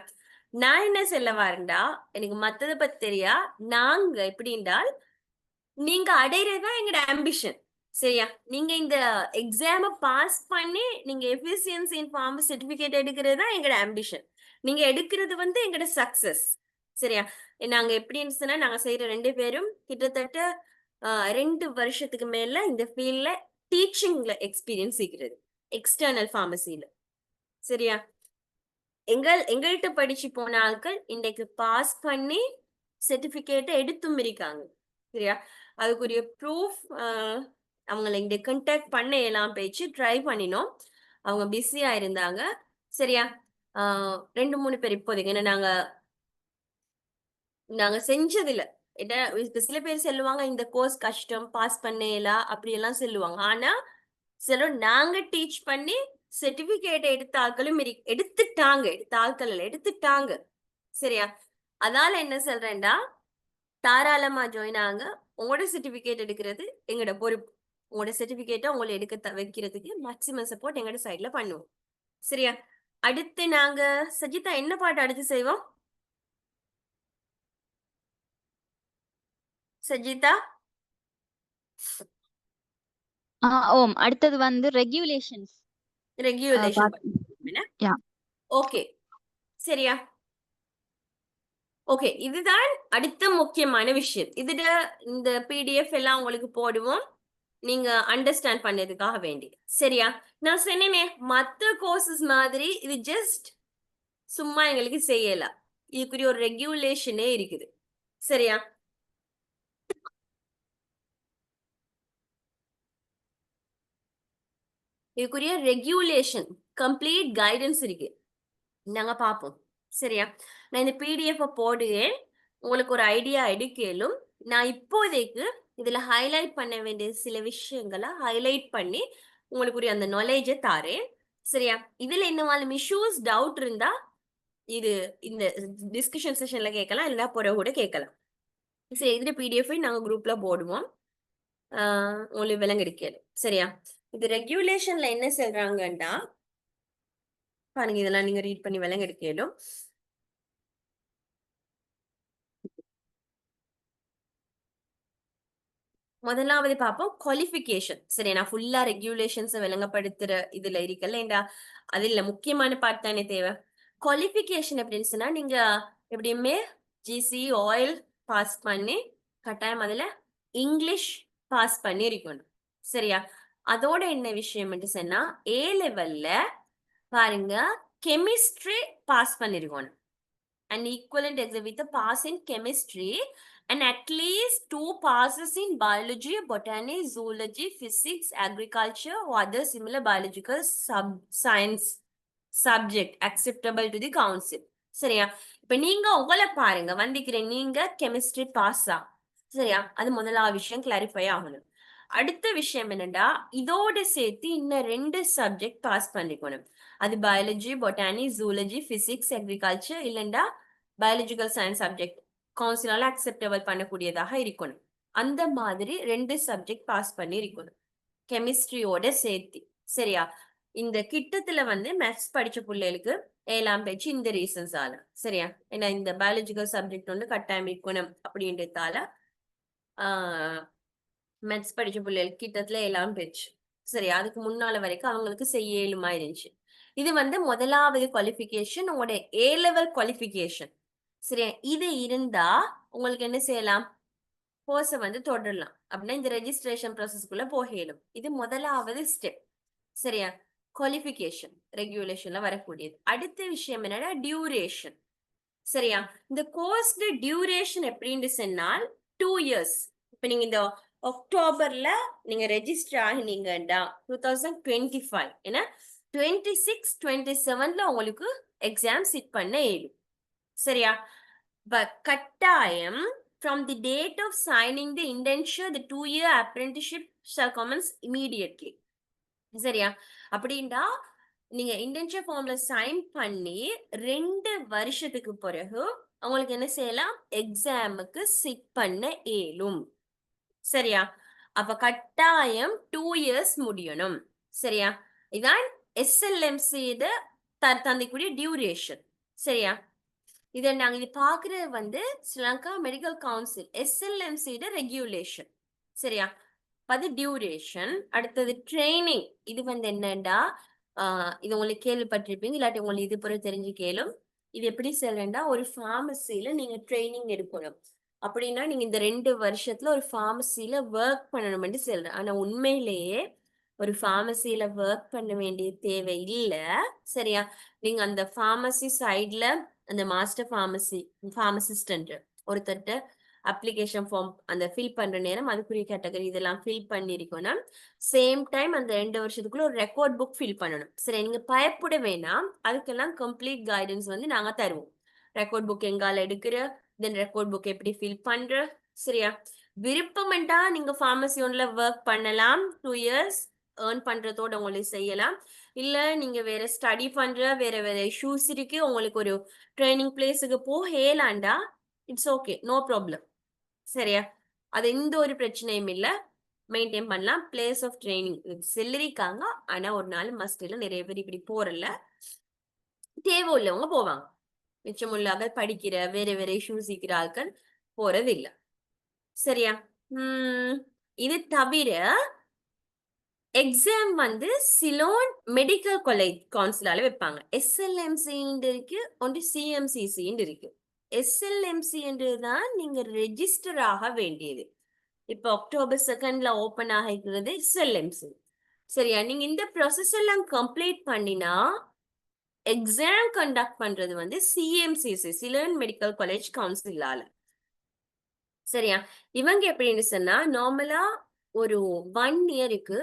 நான் என்ன சொல்ல வரேன்டா, எனக்கு மத்தத பத்தி தெரியா. நாங்க எப்படின்றால் நீங்க அடையறதா எங்கட ஆம்பிஷன். சரியா, நீங்க இந்த எக்ஸாம பாஸ் பண்ணி நீங்க எஃபிசியன்சி இன் ஃபார்மசி சர்டிபிகேட் எடுக்கிறது தான் எங்கட ஆம்பிஷன். நீங்க எடுக்கிறது வந்து எங்கட சக்சஸ். சரியா, நாங்க எப்படின்னு சொன்னா நாங்க செய்யற 2 பேரும் கிட்டத்தட்ட 2 வருஷத்துக்கு மேல இந்த ஃபீல்ட்ல டீச்சிங்ல எக்ஸ்பீரியன்ஸ் இருக்கிறது, எக்ஸ்டர்னல் ஃபார்மசில. சரியா, எங்கள்கிட்ட படிச்சு போன ஆட்கள் இன்றைக்கு பாஸ் பண்ணி சர்டிபிகேட்டை எடுத்தும் இருக்காங்க. சரியா, அதுக்குரிய ப்ரூஃப் அவங்கள இங்க கண்டாக்ட் பண்ண எல்லாம் பேச்சு ட்ரை பண்ணினோம். அவங்க பிஸியா இருந்தாங்க. சரியா, 2-3 பேர் இப்போதைக்கு ஏன்னா நாங்க நாங்க செஞ்சதில்ல. ஏன்னா இப்ப சில பேர் சொல்லுவாங்க இந்த கோர்ஸ் கஷ்டம் பாஸ் பண்ணலாம் அப்படி எல்லாம் சொல்லுவாங்க. ஆனா சிலர் நாங்க டீச் பண்ணி சர்டிபிகேட் எடுத்த ஆட்களும் எடுத்துட்டாங்க. எடுத்த ஆட்கள் இல்ல, எடுத்துட்டாங்க. சரியா, அதால என்ன சொல்றேன்டா, தாராளமா ஜாயின் ஆங்க. உங்களோட சர்டிபிகேட் எடுக்கிறது எங்களோட பொறுப்பு. உங்களோட சர்டிபிகேட்டை உங்களை எடுக்க வைக்கிறதுக்கு மேக்சிமம் சப்போர்ட் எங்களோட சைட்ல பண்ணுவோம். சரியா, அடுத்து நாங்க சஜிதா என்ன பாட்டு அடுத்து செய்வோம்? சஜிதா ஓம் அடுத்தது வந்து ரெகுலேஷன்ஸ் ரெகுலேஷன் யா ஓகே. சரியா, ஓகே, இதுதான் அடுத்த முக்கியமான விஷயம். இதுல இந்த பிடிஎஃப் எல்லாம் உங்களுக்கு போடுவோம், நீங்க அண்டர்ஸ்டாண்ட் பண்ணதுக்காக வேண்டி. சரியா, நான் சொன்னேனே மத்த கோர்சஸ் மாதிரி இது ஜஸ்ட் சும்மா எங்களுக்கு செய்யலாம். இதுக்குரிய ஒரு ரெகுலேஷனே இருக்குது. சரியா, இதுக்குரிய ரெகுலேஷன் கம்ப்ளீட் கைடன்ஸ் இருக்கு. நாங்க பார்ப்போம். சரியா, நான் இந்த பிடிஎஃப் போடுவேன், உங்களுக்கு ஒரு ஐடியா எடுக்கலும். நான் இப்போதைக்கு இதுல ஹைலைட் பண்ண வேண்டிய சில விஷயங்களை ஹைலைட் பண்ணி உங்களுக்கு அந்த நாலேஜை தாரேன். சரியா, இதுல என்னவாலும் இஷ்யூஸ் டவுட் இருந்தா இது இந்த டிஸ்கஷன் செஷன்ல கேட்கலாம், இல்லைன்னா பிறகு கூட கேட்கலாம். சரி, இதுல பிடிஎஃப் நாங்க குரூப்ல போடுவோம், உங்களுக்கு விளங்கெடுக்கலும். சரியா, இது ரெகுலேஷன்ல என்ன சொல்றாங்கன்னா பாருங்க, இதெல்லாம் நீங்க ரீட் பண்ணி விளங்கெடுக்கலும். முதலாவது பார்ப்போம் குவாலிஃபிகேஷன். சரி, நான் ஃபுல்லா ரெகுலேஷன்ஸ் விளங்கப்படுத்துற இதுல இருக்கல, அதுல முக்கியமான பார்ட் தானே தேவை. குவாலிஃபிகேஷன் அப்படின்னு சொன்னா நீங்க எப்படியுமே ஜிசி ஆயில் பாஸ் பண்ணி கட்டாயம் அதுல இங்கிலீஷ் பாஸ் பண்ணி இருக்கணும். சரியா, அதோட என்ன விஷயம் சொன்னா ஏ லெவல்ல பாருங்க கெமிஸ்ட்ரி பாஸ் பண்ணிருக்கணும் an equivalent exam with a pass in chemistry and at least 2 passes in biology, botany, zoology, physics, agriculture or other similar biological science subject acceptable to the council. சரியா? இப்ப நீங்க உங்களை பாருங்க வந்திக்கிறேன் நீங்க கெமிஸ்ட்ரி பாஸா சரியா? அது முதலாவது விஷயம் கிளாரிஃபை ஆகணும். அடுத்த விஷயம் என்னடா இதோட சேர்த்து இன்னும் 2 சப்ஜெக்ட் பாஸ் பண்ணிக்கணும். அது biology, botany, zoology, physics, agriculture இல்லண்டா பயாலஜிக்கல் சயின்ஸ் சப்ஜெக்ட் கவுன்சிலால அக்செப்டபிள் பண்ணக்கூடியதாக இருக்கணும். அந்த மாதிரி 2 சப்ஜெக்ட் பாஸ் பண்ணி இருக்கணும் கெமிஸ்ட்ரியோட சேர்த்து. சரியா? இந்த கிட்டத்துல மேத்ஸ் படிச்ச பிள்ளைகளுக்கு ஏழாம் பேச்சு இந்த ரீசன்ஸால சரியா? ஏன்னா இந்த பயாலஜிக்கல் சப்ஜெக்ட் கட்டாயம் இருக்கணும் அப்படின்றதால மேத்ஸ் படிச்ச பிள்ளைகளுக்கு கிட்டத்துல எல்லாம் பேச்சு சரி. அதுக்கு முன்னால வரைக்கும் அவங்களுக்கு செய்ய இயலுமா இருந்துச்சு. இது முதலாவது குவாலிஃபிகேஷன் உங்களோட ஏ லெவல் குவாலிஃபிகேஷன் சரியா? இது இருந்தா உங்களுக்கு என்ன செய்யலாம் கோர்ஸை தொடரலாம் அப்படின்னா இந்த ரெஜிஸ்ட்ரேஷன் ப்ராசஸ்க்குள்ள போக இயலும். இது முதலாவது ஸ்டெப் சரியா? குவாலிஃபிகேஷன் ரெகுலேஷன்ல வரக்கூடியது. அடுத்த விஷயம் என்னன்னா டியூரேஷன் சரியா? இந்த கோர்ஸ் டியூரேஷன் எப்படின்னு சொன்னால் 2 years. இப்ப நீங்க இந்த அக்டோபர்ல நீங்க ரெஜிஸ்டர் ஆகினீங்கடா 2025 ஏன்னா 26, 27ல உங்களுக்கு எக்ஸாம் சிட் பண்ண இயலும் சரியா? கட்டாயம் from the date of signing the indenture the 2-year apprenticeship shall commence immediately. சரியா? அப்படின்னா நீங்க இன்டென்ஷன் ஃபார்ம்ல சைன் பண்ணி 2 வருஷத்துக்கு பிறகு உங்களுக்கு என்ன செய்யலாம் எக்ஸாமுக்கு சிட் பண்ண இயலும் சரியா? அப்ப கட்டாயம் 2 years முடியணும் சரியா? இதான் SLMC தந்திக்கூடிய டியூரேஷன் சரியா? இதை நாங்க இது பாக்குறது Sri Lanka medical council SLMC regulation சரியா? அது டியூரேஷன். அடுத்தது ட்ரைனிங். இது என்னண்டா இது உங்களுக்கு கேள்விப்பட்டிருப்பீங்க இல்லாட்டி உங்களுக்கு இது பிறகு தெரிஞ்சு கேளும். இது எப்படி சொல்றேன்டா ஒரு ஃபார்மசியில நீங்க ட்ரைனிங் எடுக்கணும் அப்படின்னா நீங்க இந்த 2 வருஷத்துல ஒரு ஃபார்மசியில ஒர்க் பண்ணணும்னு சொல்றேன். ஆனா உண்மையிலேயே ஒரு ஃபார்மசியில ஒர்க் பண்ண வேண்டிய தேவை இல்லை சரியா? நீங்க அந்த ஃபார்மசி சைட்ல அந்த மாஸ்டர் ஃபார்மசிஸ்ட் ஒருத்தட்ட அப்ளிகேஷன் ஃபார்ம் அந்த ஃபில் பண்ற நேரம் அதுக்குரிய கேட்டகரி இதெல்லாம் ஃபில் பண்ணிருக்கணும். சேம் டைம் அந்த 2 வருஷத்துக்குள்ள ஒரு ரெக்கார்ட் புக் ஃபில் பண்ணணும் சரி. நீங்க பயப்பட வேணாம், அதுக்கெல்லாம் கம்ப்ளீட் கைடன்ஸ் நாங்க தருவோம். ரெக்கார்ட் புக் எங்கால எடுக்கிற தென் ரெக்கார்ட் புக் எப்படி ஃபில் பண்ற சரியா? விருப்பம்டா நீங்க ஃபார்மசி ஒன்ல ஒர்க் பண்ணலாம் 2 years ஏர்ன் பண்றதோட உங்களுக்கு செய்யலாம். இல்ல நீங்க வேற ஸ்டடி பண்ற வேற இஷ்யூஸ் இருக்கு உங்களுக்கு ஒரு ட்ரைனிங் பிளேஸுக்கு போகலாண்டா இட்ஸ் ஓகே, நோ ப்ராப்ளம் சரியா? அது எந்த ஒரு பிரச்சனையும் இல்ல, மெயின்டைன் பண்ணலாம். பிளேஸ் ஆஃப் ட்ரைனிங் செல்லரிக்காங்க. ஆனா ஒரு நாள் மஸ்ட்ல நிறைய பேர் இப்படி போறல தேவை உள்ளவங்க போவாங்க. மிச்சமுள்ளாக படிக்கிற வேற இஷ்யூஸ் இருக்கிற ஆட்கள் போறது இல்ல சரியா? இது தவிர எக்ஸாம் சிலோன் மெடிக்கல் காலேஜ் கவுன்சிலால வைப்பாங்க. SLMC இருக்கு, ஒன்று CMCC இருக்கு. SLMC என்றுதான் நீங்க ரெஜிஸ்டர் ஆக வேண்டியது. இப்ப அக்டோபர் 2nd ஓபன் ஆகிக்கிறது SLMC சரியா? நீங்க இந்த ப்ராசஸ் எல்லாம் கம்ப்ளீட் பண்ணினா எக்ஸாம் கண்டக்ட் பண்றது CMCC சிலோன் மெடிக்கல் காலேஜ் கவுன்சிலால சரியா? இவங்க எப்படின்னு சொன்னா நார்மலா ஒரு 1 இயருக்கு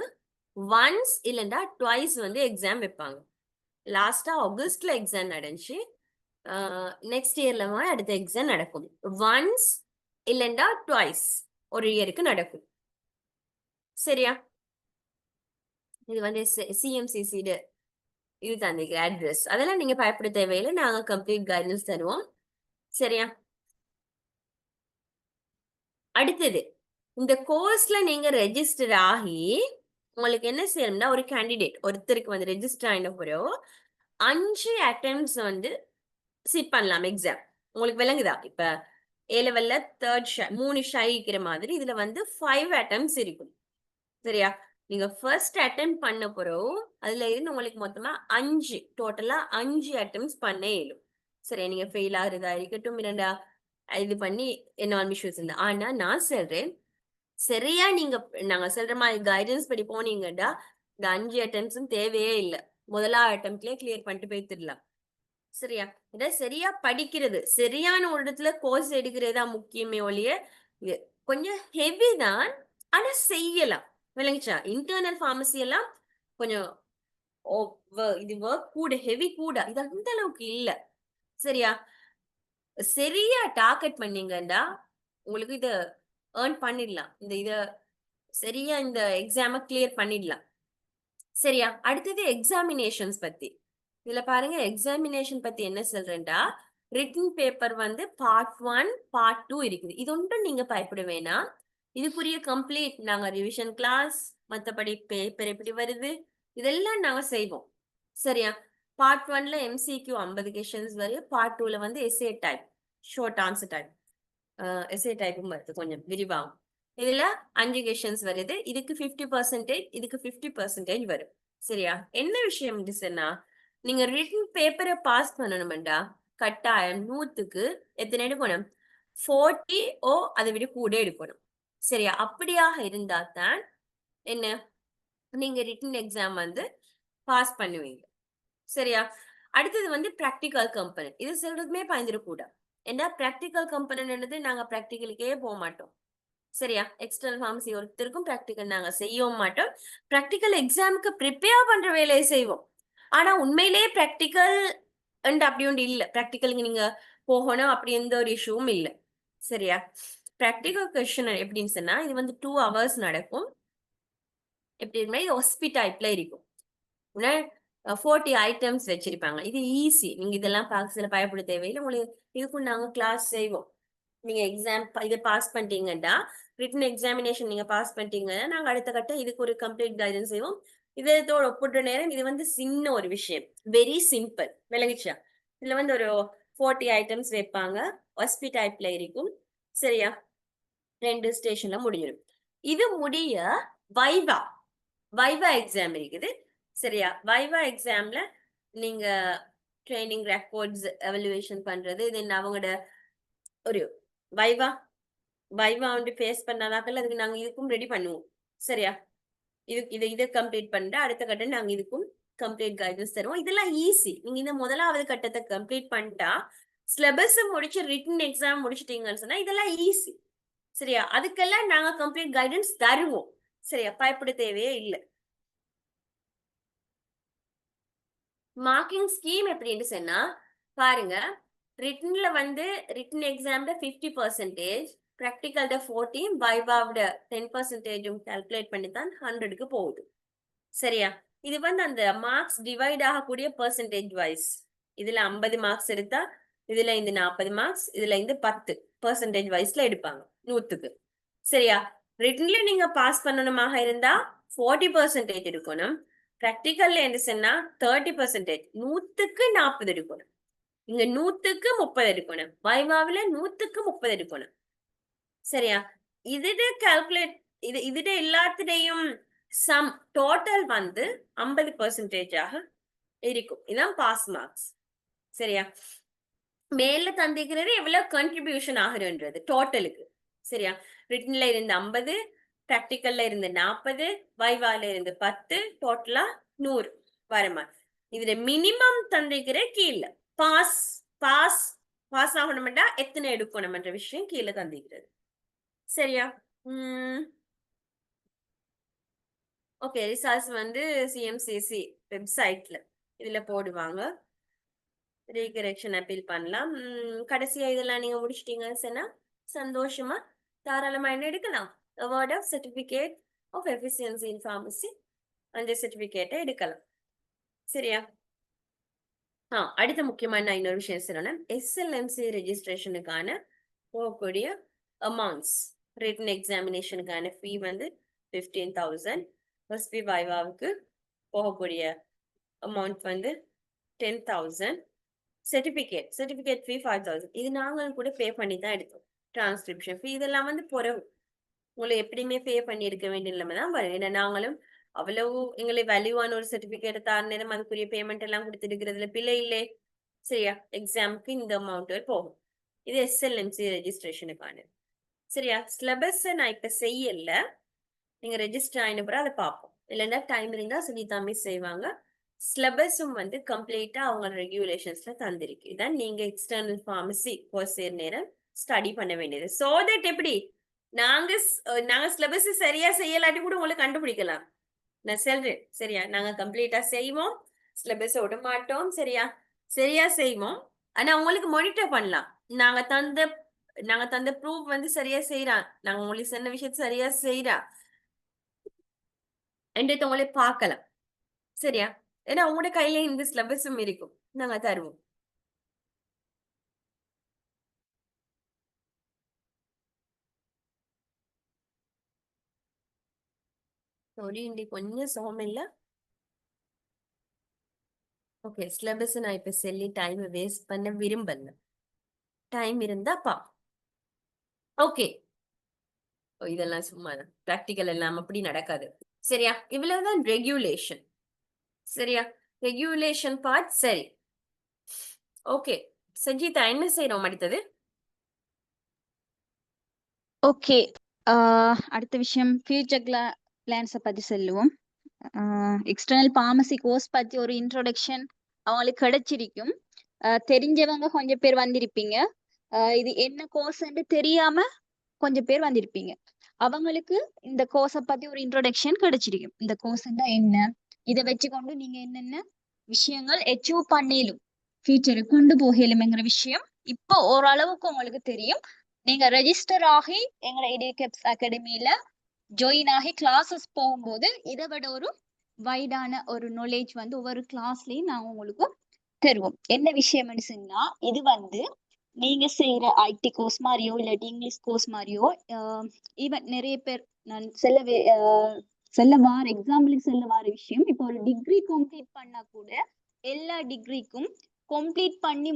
ஒன்ஸ் இல்லண்டா ட்வைஸ் எக்ஸாம் வைப்பாங்க. லாஸ்டா ஆகஸ்ட்ல எக்ஸாம் நடந்துச்சு. நெக்ஸ்ட் இயர்ல அடுத்த எக்ஸாம் நடக்கும். ஒன்ஸ் இல்லண்டா ட்வைஸ் ஒரு இயருக்கு நடக்கும் சரியா? இது CMCC இது தந்திக்கு அட்ரஸ். அதெல்லாம் நீங்க பயப்பட தேவையில்லை, நாங்க கம்ப்ளீட் கைடன்ஸ் தருவோம் சரியா? அடுத்தது இந்த கோர்ஸ்ல நீங்க ரெஜிஸ்டர் ஆகி உங்களுக்கு என்ன செய்யணும்னா ஒரு கேண்டிடேட் ஒருத்தருக்கு ரெஜிஸ்டர் ஆயின பிறகு 5 அட்டெம்ப்ட்ஸ் சிட் பண்ணலாம் எக்ஸாம். உங்களுக்கு விளங்குதா? இப்ப ஏ லெவல்ல 3 ஷைக்கிற மாதிரி இதுல 5 அட்டெம்ப்ட்ஸ் இருக்கும் சரியா? நீங்க ஃபர்ஸ்ட் அட்டெம்ப்ட் பண்ண பிறகு அதுல இருந்து உங்களுக்கு மொத்தமா 5 டோட்டலா 5 அட்டெம்ப்ட்ஸ் பண்ண இயலும் சரியா? நீங்க ஃபெயில் ஆகுறதா இருக்கட்டும், இரண்டா இது பண்ணி என்ன இஷ்யூஸ் இருந்தா. ஆனா நான் சொல்றேன் சரியா நீங்க நாங்க சொல்ற மாதிரி கைடன்ஸ் படி போனீங்கடா இந்த 5 அட்டெம்ப்ட்ஸும் தேவையே இல்ல. முதலாவது அட்டெம்ப்ட்லயே கிளியர் பண்ணிட்டு போயிடலாம். சரியா? இத சரியா படிக்கிறது, சரியான ஒரு இடத்துல கோர்ஸ் எடுக்கிறது தான் முக்கியமே ஒழிய, இது கொஞ்சம் ஹெவி தான். ஆனா செய்யலாம். விளங்குச்சா? இன்டர்னல் பார்மசி எல்லாம் கொஞ்சம் ஓ இது வொர்க் கூட, ஹெவி கூட. இது அந்த அளவுக்கு இல்ல. சரியா? சரியா டார்கெட் பண்ணீங்கண்டா, உங்களுக்கு இத ஏர்ன் பண்ணிடலாம். இத சரியா இந்த எக்ஸாம கிளியர் பண்ணிடலாம். சரியா? அடுத்தது எக்ஸாமினேஷன்ஸ் பத்தி. இதுல பாருங்க எக்ஸாமினேஷன் பத்தி என்ன சொல்றேன்டா, ரிட்டன் பேப்பர் வந்து பார்ட் 1, பார்ட் 2 இருக்குது. இது ஒன்றும் நீங்க பயப்பட வேணாம். இதுக்குரிய கம்ப்ளீட் நாங்க ரிவிஷன் கிளாஸ், மத்தபடி பேப்பர் எப்படி வருது, இதெல்லாம் நாங்க செய்வோம். சரியா? பார்ட் 1ல எம்சிக்யூ 50 கொஸ்டின்ஸ் வரும். பார்ட் 2ல வந்து SA type, short answer type. SA டைப்பும் வருது கொஞ்சம் விரிவாகும். இதுல 5 கொஸ்டின்ஸ் வருது. இதுக்கு 50%, இதுக்கு 50% வரும். சரியா? என்ன விஷயம் சொன்னா, நீங்க ரிட்டன் பேப்பரை பாஸ் பண்ணணும்டா, கட்டாயம் 100க்கு எத்தனை எடுக்கணும்? 40 அதை விட கூட எடுக்கணும். சரியா? அப்படியாக இருந்தா தான் என்ன நீங்க ரிட்டன் எக்ஸாம் வந்து பாஸ் பண்ணுவீங்க. சரியா? அடுத்தது வந்து பிராக்டிகல் கம்பனன்ட். இது சொல்றதுமே பயந்துடக்கூடாது. ஏன்னா பிராக்டிகல் கம்பனன்ட் நாங்க பிராக்டிகலுக்கே போக மாட்டோம். சரியா? எக்ஸ்டர்னல் ஃபார்மசி ஒருத்தருக்கும் பிராக்டிகல் நாங்க செய்யவும் மாட்டோம். பிராக்டிகல் எக்ஸாமுக்கு ப்ரிப்பேர் பண்ற வேலையை செய்வோம். ஆனா உண்மையிலேயே பிராக்டிகல் அப்படி ஒன்று இல்ல. பிராக்டிகலுக்கு நீங்க போகணும் அப்படி எந்த ஒரு இஷ்யூவும் இல்ல. சரியா? பிராக்டிகல் கொஸ்டின் எப்படின்னு சொன்னா, இது வந்து 2 ஹவர்ஸ் நடக்கும். எப்படி இருக்குன்னா, இது ஒஸ்பி டைப்ல இருக்கும். 40 ஐட்டம்ஸ் வச்சிருப்பாங்க. இது ஈஸி. நீங்க இதெல்லாம் பாக்ஸ்ல பயப்பட தேவையில்லை. உங்களுக்கு இதுக்கும் நாங்க கிளாஸ் செய்வோம். நீங்க எக்ஸாம் இதை பாஸ் பண்ணிட்டீங்கன்னா, ரிட்டன் எக்ஸாமினேஷன் நீங்க பாஸ் பண்ணிட்டீங்கன்னா, நாங்க அடுத்த கட்டம் இதுக்கு ஒரு கம்ப்ளீட் கைடன்ஸ் செய்வோம். இதோட ஒப்பிடுற நேரம் இது வந்து சின்ன ஒரு விஷயம். Very simple. விளங்குச்சா? இதுல வந்து ஒரு 40 ஐட்டம்ஸ் வைப்பாங்க. ஒஸ்பி டைப்ல இருக்கும். சரியா? 2 ஸ்டேஷன்ல முடிஞ்சிடும். இது முடிய வைவா வைவா எக்ஸாம் இருக்குது. சரியா? வைவா எக்ஸாம்ல நீங்க ட்ரெய்னிங் ரெக்கார்ட்ஸ் எவலுவேஷன் பண்றது, தென் அவங்களோட ஒரு வைவா வைவா வந்து ஃபேஸ் பண்ணாதாக்கல அதுக்கு நாங்க இதுக்கும் ரெடி பண்ணுவோம். சரியா? இத கம்ப்ளீட் பண்ணிட்டு அடுத்த கட்டம் நாங்க இதுக்கும் கம்ப்ளீட் கைடன்ஸ் தருவோம். இதெல்லாம் ஈஸி. நீங்க இந்த முதலாவது கட்டத்த கம்ப்ளீட் பண்ணிட்டா, சிலபஸ் முடிச்சு ரிட்டன் எக்ஸாம் முடிச்சிட்டீங்கன்னு சொன்னா இதெல்லாம் ஈஸி. சரியா? அதுக்கெல்லாம் நாங்க கம்ப்ளீட் கைடன்ஸ் தருவோம். சரியா? பயப்பட தேவையே இல்ல. மார்க்கிங் ஸ்கீம் எப்படின்னு சொன்னா, பாருங்க ரிட்டன்ல வந்து ரிட்டன் எக்ஸாம்ல 50%, பிராக்டிகல்ல 40, வைவாவோட 10%ம் கால்குலேட் பண்ணி தான் 100க்கு போகுது. சரியா? இது வந்து அந்த மார்க்ஸ் டிவைட் ஆகக்கூடிய பெர்சன்டேஜ் வைஸ். இதுல 50 மார்க்ஸ் எடுத்தா, இதுல இந்த 40 மார்க்ஸ், இதுல இந்த 10% வைஸ்ல எடுப்பாங்க 100க்கு. சரியா? ரிட்டன்ல நீங்க பாஸ் பண்ணணுமாக இருந்தா 40% எடுக்கணும். பிராக்டிகல்ல என்ன சொன்னா 30%, 100க்கு 40 எடுக்கணும். இங்க 100க்கு 30 எடுக்கணும். வைவாவில 100க்கு 30 எடுக்கணும். சரியா? இதுட கால்குலேட் இதுட எல்லாத்துடையும் சம் டோட்டல் வந்து 50% ஆக இருக்கும். இதான் பாஸ் மார்க்ஸ். சரியா? மேல தந்திக்கிறது எவ்வளவு கண்ட்ரிபியூஷன் ஆகுதுன்றது டோட்டலுக்கு. சரியா? ரிட்டன்ல இருந்து 50, பிராக்டிகல்ல இருந்து 40, வைவால இருந்து 10, டோட்டலா 100 வரமா. இதுல மினிமம் தந்திக்கிற கீழ பாஸ் பாஸ் பாஸ் ஆகணும்டா எத்தனை எடுக்கணும்ன்ற விஷயம் கீழே தந்திக்கிறது. சரியா? ஓகே. ரிசல்ட்ஸ் வந்து சிஎம்சிசி வெப்சைட்ல இதுல போடுவாங்க. ரீகரெக்ஷன் அப்பீல் பண்ணலாம். கடைசியா இதெல்லாம் நீங்க முடிச்சிட்டீங்கன்னு சொன்னா சந்தோஷமா தாராளமா என்ன எடுக்கலாம்? Award of certificate of efficiency in pharmacy அந்த சர்டிபிகேட்டை எடுக்கலாம். சரியா? அடுத்த முக்கியமான இன்னொரு விஷயம் சொல்லணும்னா எஸ்எல்எம்சி ரெஜிஸ்ட்ரேஷனுக்கான போகக்கூடிய அமௌண்ட்ஸ். ரிட்டன் எக்ஸாமினேஷனுக்கான ஃபீ வந்து 15,000. எஸ்பி வைவாவுக்கு போகக்கூடிய அமௌண்ட் வந்து 10,000. சர்டிபிகேட் ஃபீ 5,000. இது நாங்களும் கூட பே பண்ணி தான் எடுத்தோம். டிரான்ஸ்கிரிப்ஷன் ஃபீ இதெல்லாம் வந்து பொறவு. உங்களை எப்படியுமே பே பண்ணி எடுக்க வேண்டிய நிலைமை தான் வரும். ஏன்னா நாங்களும் அவ்வளவு எங்களை வேல்யூவான ஒரு சர்டிபிகேட் தார நேரம் அதுக்குரிய பேமெண்ட் எல்லாம் கொடுத்துருக்கிறதுல பிள்ளை இல்லை. சரியா? எக்ஸாமுக்கு இந்த அமௌண்ட் போகும். இது எஸ்எல்எம்சி ரெஜிஸ்ட்ரேஷனுக்கான. சரியா? சிலபஸ் நான் இப்ப செய்யல. நீங்க ரெஜிஸ்டர் ஆயின பிறகு அதை பார்ப்போம். இல்லைன்னா டைம் இருந்தா சுனிதா மிஸ் செய்வாங்க. சிலபஸும் வந்து கம்ப்ளீட்டா அவங்க ரெகுலேஷன்ஸ்ல தந்திருக்கு. இதான் நீங்க எக்ஸ்டர்னல் ஃபார்மசி கோர்ஸ் நேரம் ஸ்டடி பண்ண வேண்டியது. சோ தட் எப்படி நாங்க சிலபஸ் சரியா செய்யலாட்டி கூட உங்களை கண்டுபிடிக்கலாம். நான் சொல்றேன் சரியா? நாங்க கம்ப்ளீட்டா செய்வோம், சிலபஸ் விட மாட்டோம். சரியா? சரியா செய்வோம். ஆனா உங்களுக்கு மானிட்டர் பண்ணலாம். நாங்க தந்த நாங்க தந்த ப்ரூஃப் வந்து சரியா செய்றான், நாங்க உங்களுக்கு சொன்ன விஷயத்தை சரியா செய்றா என்றதை உங்களை பார்க்கலாம். சரியா? ஏன்னா உங்களோட கையில இந்த சிலபஸும் இருக்கும், நாங்க தருவோம். சாரி, இன்னைக்கு கொஞ்சம் சோகம் இல்ல. ஓகே, சிலபஸ் நான் இப்ப சொல்லி டைம் வேஸ்ட் பண்ண விரும்பல. டைம் இருந்தா பா. ஓகே, இதெல்லாம் சும்மா பிராக்டிக்கல் எல்லாம் அப்படி நடக்காது. சரியா? இவ்வளவுதான் ரெகுலேஷன். சரியா? ரெகுலேஷன் பார்ட் சரி. ஓகே, சஜிதா என்ன செய்யறோம் அடுத்தது? ஓகே. அடுத்த விஷயம் ஃபியூச்சர் பிளான்ஸை பத்தி சொல்லுவோம். எக்ஸ்டர்னல் பார்மசி கோர்ஸ் பத்தி ஒரு இன்ட்ரோடக்ஷன் அவங்களுக்கு கிடைச்சிருக்கும். தெரிஞ்சவங்க கொஞ்சம் பேர் வந்திருப்பீங்க. இது என்ன கோர்ஸ்ன்னு தெரியாம கொஞ்சம் பேர் வந்திருப்பீங்க. அவங்களுக்கு இந்த கோர்ஸை பத்தி ஒரு இன்ட்ரோடக்ஷன் கிடைச்சிருக்கும். இந்த கோர்ஸ்னா என்ன, இதை வச்சுக்கொண்டு நீங்க என்னென்ன விஷயங்கள் அச்சீவ் பண்ணிலும் ஃபியூச்சருக்கு கொண்டு போகலும்ங்கிற விஷயம் இப்போ ஓரளவுக்கு உங்களுக்கு தெரியும். நீங்க ரெஜிஸ்டர் ஆகி எங்களை EduCaps அகாடமியில ஜாயின் ஆகி கிளாஸஸ் போகும்போது இதை விட ஒரு வைடான ஒரு நாலேஜ் வந்து ஒவ்வொரு கிளாஸ்லயும் நாங்க உங்களுக்கு தருவோம். என்ன விஷயம்னு சொன்னா, இது வந்து நீங்க செய்யற ஐடி கோர்ஸ் மாதிரியோ இல்லாட்டி இங்கிலீஷ் கோர்ஸ் மாதிரியோ, ஈவன் நிறைய பேர் நான் செல்ல வார எக்ஸாம்பிளுக்கு செல்ல வார விஷயம், இப்போ ஒரு டிகிரி கம்ப்ளீட் பண்ணா கூட எல்லா டிகிரிக்கும் கம்ப்ளீட் பண்ணி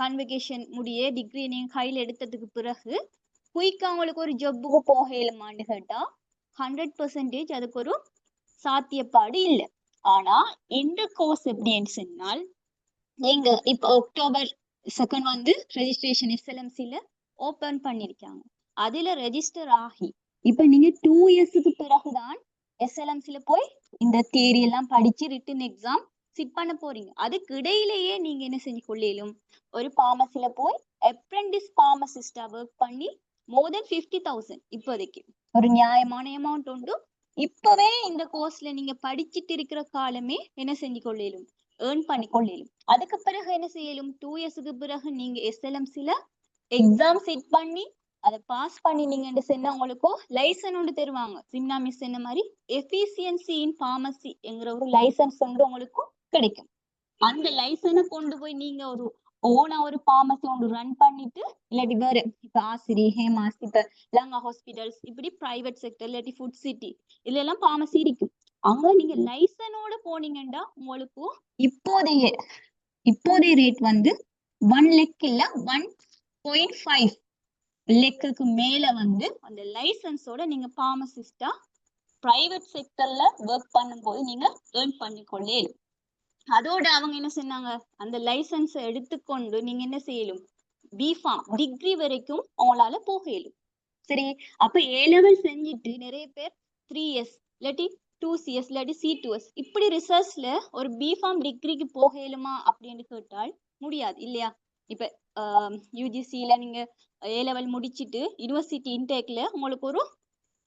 கன்வகேஷன் முடிய டிகிரி நீங்க கையில எடுத்ததுக்கு பிறகு குயிக்கா உங்களுக்கு ஒரு ஜப்புக்கு போக இயலுமான்னு கேட்டா 100% அதுக்கு ஒரு சாத்தியப்பாடு இல்லை. ஆனா இந்த கோர்ஸ் எப்படின்னு சொன்னால், நீங்க இப்ப அக்டோபர் 2 வந்து ரெஜிஸ்ட்ரேஷன் SLMC ஓபன் பண்ணிருக்காங்க. அதுல ரெஜிஸ்டர் ஆகி இப்ப நீங்க 2 இயர்ஸுக்கு பிறகுதான் SLMC போய் இந்த தியரி எல்லாம் படிச்சு ரிட்டன் எக்ஸாம் சிட் பண்ண போறீங்க. அதுக்கு இடையிலேயே நீங்க என்ன செஞ்சு கொள்ளையிலும், ஒரு பார்மசில போய் அப்ரெண்டிஸ் பார்மசிஸ்டா ஒர்க் பண்ணி more than 50,000 இப்போதைக்கு ஒரு நியாயமான அமௌண்ட் உண்டு. இப்பவே இந்த கோர்ஸ்ல நீங்க படிச்சுட்டு இருக்கிற காலமே என்ன செஞ்சு கொள்ளையிலும், ஏர்ன் பண்ணி கொள்ளையிலும். அதுக்கு பிறகு என்ன செய்யலும், 2 இயர்ஸுக்கு பிறகு நீங்க SLMC எக்ஸாம் செட் பண்ணி அதை பாஸ் பண்ணினீங்கன்னு சொன்னா உங்களுக்கு லைசன்ஸ் ஒன்று தருவாங்க. சிம்னா மிஸ் என்ன மாதிரி எஃபிசியன்சி இன் பார்மசி என்கிற ஒரு லைசன்ஸ் வந்து உங்களுக்கு கிடைக்கும். அந்த லைசன்ஸை கொண்டு போய் நீங்க ஒரு ஓனா ஒரு பார்மசி ஒன்று ரன் பண்ணிட்டு, இல்லாட்டி வேற இப்ப ஆசிரி ஹேமாஸ் இப்ப லங்கா ஹாஸ்பிட்டல்ஸ் இப்படி பிரைவேட் செக்டர் இல்லாட்டி ஃபுட் சிட்டி இதுல எல்லாம் பார்மசி இருக்கு. அங்க நீங்க லைசனோட போனீங்கன்னா உங்களுக்கு இப்போதைய ரேட் வந்து 1 லட்சம் இல்ல 1.5 லட்சத்துக்கு மேல வந்து அந்த லைசன்ஸோட நீங்க பார்மசிஸ்டா பிரைவேட் செக்டர்ல ஒர்க் பண்ணும்போது நீங்க ஏர்ன் பண்ணிக்கொள்ளே. அதோட அவங்க என்ன சொன்னாங்க, அந்த லைசன்ஸை எடுத்துக்கொண்டு நீங்க என்ன செய்யலும், பிஃபார்ம் டிகிரி வரைக்கும் அவங்களால போக இயலும். சரி, அப்ப A-level செஞ்சுட்டு நிறைய பேர் 3 இயர்ஸ் இல்லாட்டி 2 CS இல்லாட்டி C2S இப்படி ரிசர்ச்ல ஒரு பிஃபார்ம் டிகிரிக்கு போக இயலுமா அப்படின்னு கேட்டால் முடியாது இல்லையா? இப்ப UGCல நீங்க A-level முடிச்சிட்டு யூனிவர்சிட்டி இன்டேக்ல உங்களுக்கு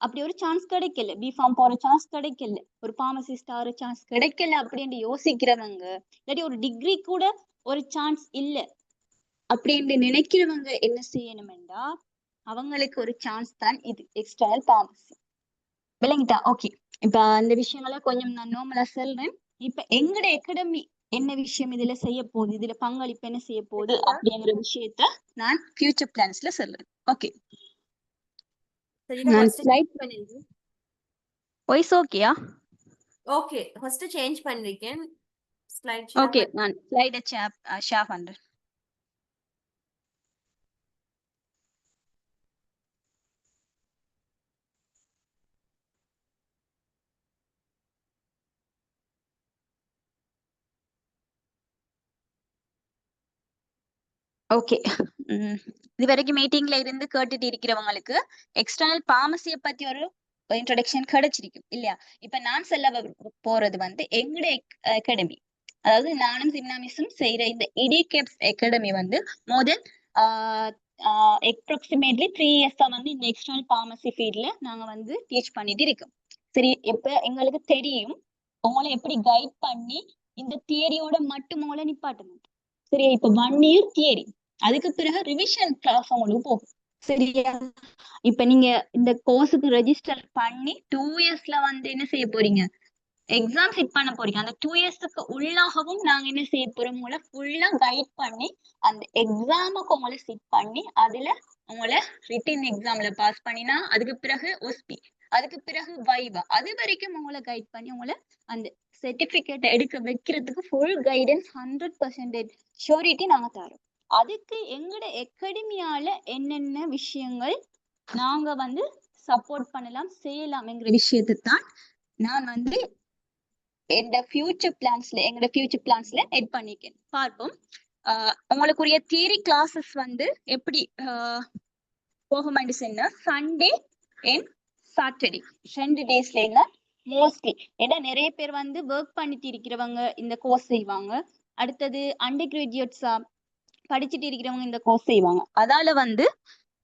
அப்படி ஒரு சான்ஸ் கிடைக்கல, பிஃபார்ம் போற சான்ஸ் கிடைக்கல, ஒரு பார்மசிஸ்ட் ஆகிற சான்ஸ் கிடைக்கல அப்படின்னு யோசிக்கிறவங்க, இல்லாட்டி ஒரு டிகிரி கூட ஒரு சான்ஸ் இல்லை அப்படின்னு நினைக்கிறவங்க என்ன செய்யணும்டா, அவங்களுக்கு ஒரு சான்ஸ் தான் இது எக்ஸ்டர்னல் பார்மசி. விளங்கிட்டா? ஓகே, இப்ப அந்த விஷயங்களை கொஞ்சம் நான் நார்மலா சொல்றேன். இப்ப எங்கட அகாடமி என்ன விஷயம் இதுல செய்ய போகுது, இதுல பங்களிப்பு என்ன செய்ய போகுது அப்படிங்கிற விஷயத்த நான் ஃபியூச்சர் பிளான்ஸ்ல சொல்றேன். ஓகே, நான் ஸ்லைட் வாய்ஸ் ஓகேயா? ஓகே, ஃபர்ஸ்ட் சேஞ்ச் பண்ணிருக்கேன் ஸ்லைட். ஓகே, நான் ஸ்லைட ஷேர் பண்றேன். ஓகே. இது வரைக்கும் மீட்டிங்ல இருந்து கேட்டுட்டு இருக்கிறவங்களுக்கு எக்ஸ்டர்னல் பார்மசிய பத்தி ஒரு இன்ட்ரோடக்ஷன் கிடைச்சிருக்கும் இல்லையா? இப்ப நான் சொல்ல போறது வந்து எங்கட அகாடமி, அதாவது நானும் சின்னாமிஸும் செய்யற இந்த இடிகேப்ஸ் அகாடமி வந்து முதல் எக்ஸ்ப்ராக்சிமேட்லி 3 இயர்ஸ் தான் வந்து இந்த எக்ஸ்டர்னல் பார்மசி ஃபீல்ட்ல நாங்க வந்து டீச் பண்ணிட்டு இருக்கோம். சரி, இப்ப எங்களுக்கு தெரியும் உங்களை எப்படி கைட் பண்ணி இந்த தியரியோட மட்டும் உங்களை நிப்பாட்டணும். சரியா? இப்ப 1 இயர் தியரி, அதுக்கு பிறகு ரிவிஷன் கிளாஸ் உங்களுக்கு போகும். சரியா? இப்ப நீங்க இந்த கோர்ஸுக்கு ரெஜிஸ்டர் பண்ணி 2 இயர்ஸ்ல வந்து என்ன செய்ய போறீங்க? எக்ஸாம் செட் பண்ண போறீங்க. அந்த 2 இயர்ஸ்க்கு உள்ளாகவும் நாங்க என்ன செய்ய போறோம்? உங்களை ஃபுல்லா கைட் பண்ணி அந்த எக்ஸாமுக்கு உங்களை செட் பண்ணி அதுல உங்களை ரிட்டன் எக்ஸாம்ல பாஸ் பண்ணினா அதுக்கு பிறகு ஒஸ்பி, அதுக்கு பிறகு வைவா, அது வரைக்கும் உங்களை கைட் பண்ணி உங்களை அந்த சர்டிபிகேட் எடுக்க வைக்கிறதுக்கு ஃபுல் கைடன்ஸ் 100% ஷூரிட்டி நாங்க தரோம். அதுக்கு எங்கட அகாடமியால என்னென்ன விஷயங்கள் நாங்க வந்து சப்போர்ட் பண்ணலாம் செய்யலாம்ங்கிற விஷயத்தை தான் நான் வந்து எங்களோட ஃபியூச்சர் பிளான்ஸ்ல எட் பண்ணிருக்கேன். பார்ப்போம். உங்களுக்குரிய தியரி கிளாஸஸ் வந்து எப்படி போகுமான்னு சொன்னா சண்டே அண்ட் சாட்டர்டே 2 டேஸ்ல மோஸ்ட்லி. ஏன்னா நிறைய பேர் வந்து ஒர்க் பண்ணிட்டு இருக்கிறவங்க இந்த கோர்ஸ் செய்வாங்க. அடுத்தது அண்டர் கிராஜுவேட்ஸா படிச்சுட்டு இருக்கிறவங்க இந்த கோர்ஸ் செய்வாங்க. அதால வந்து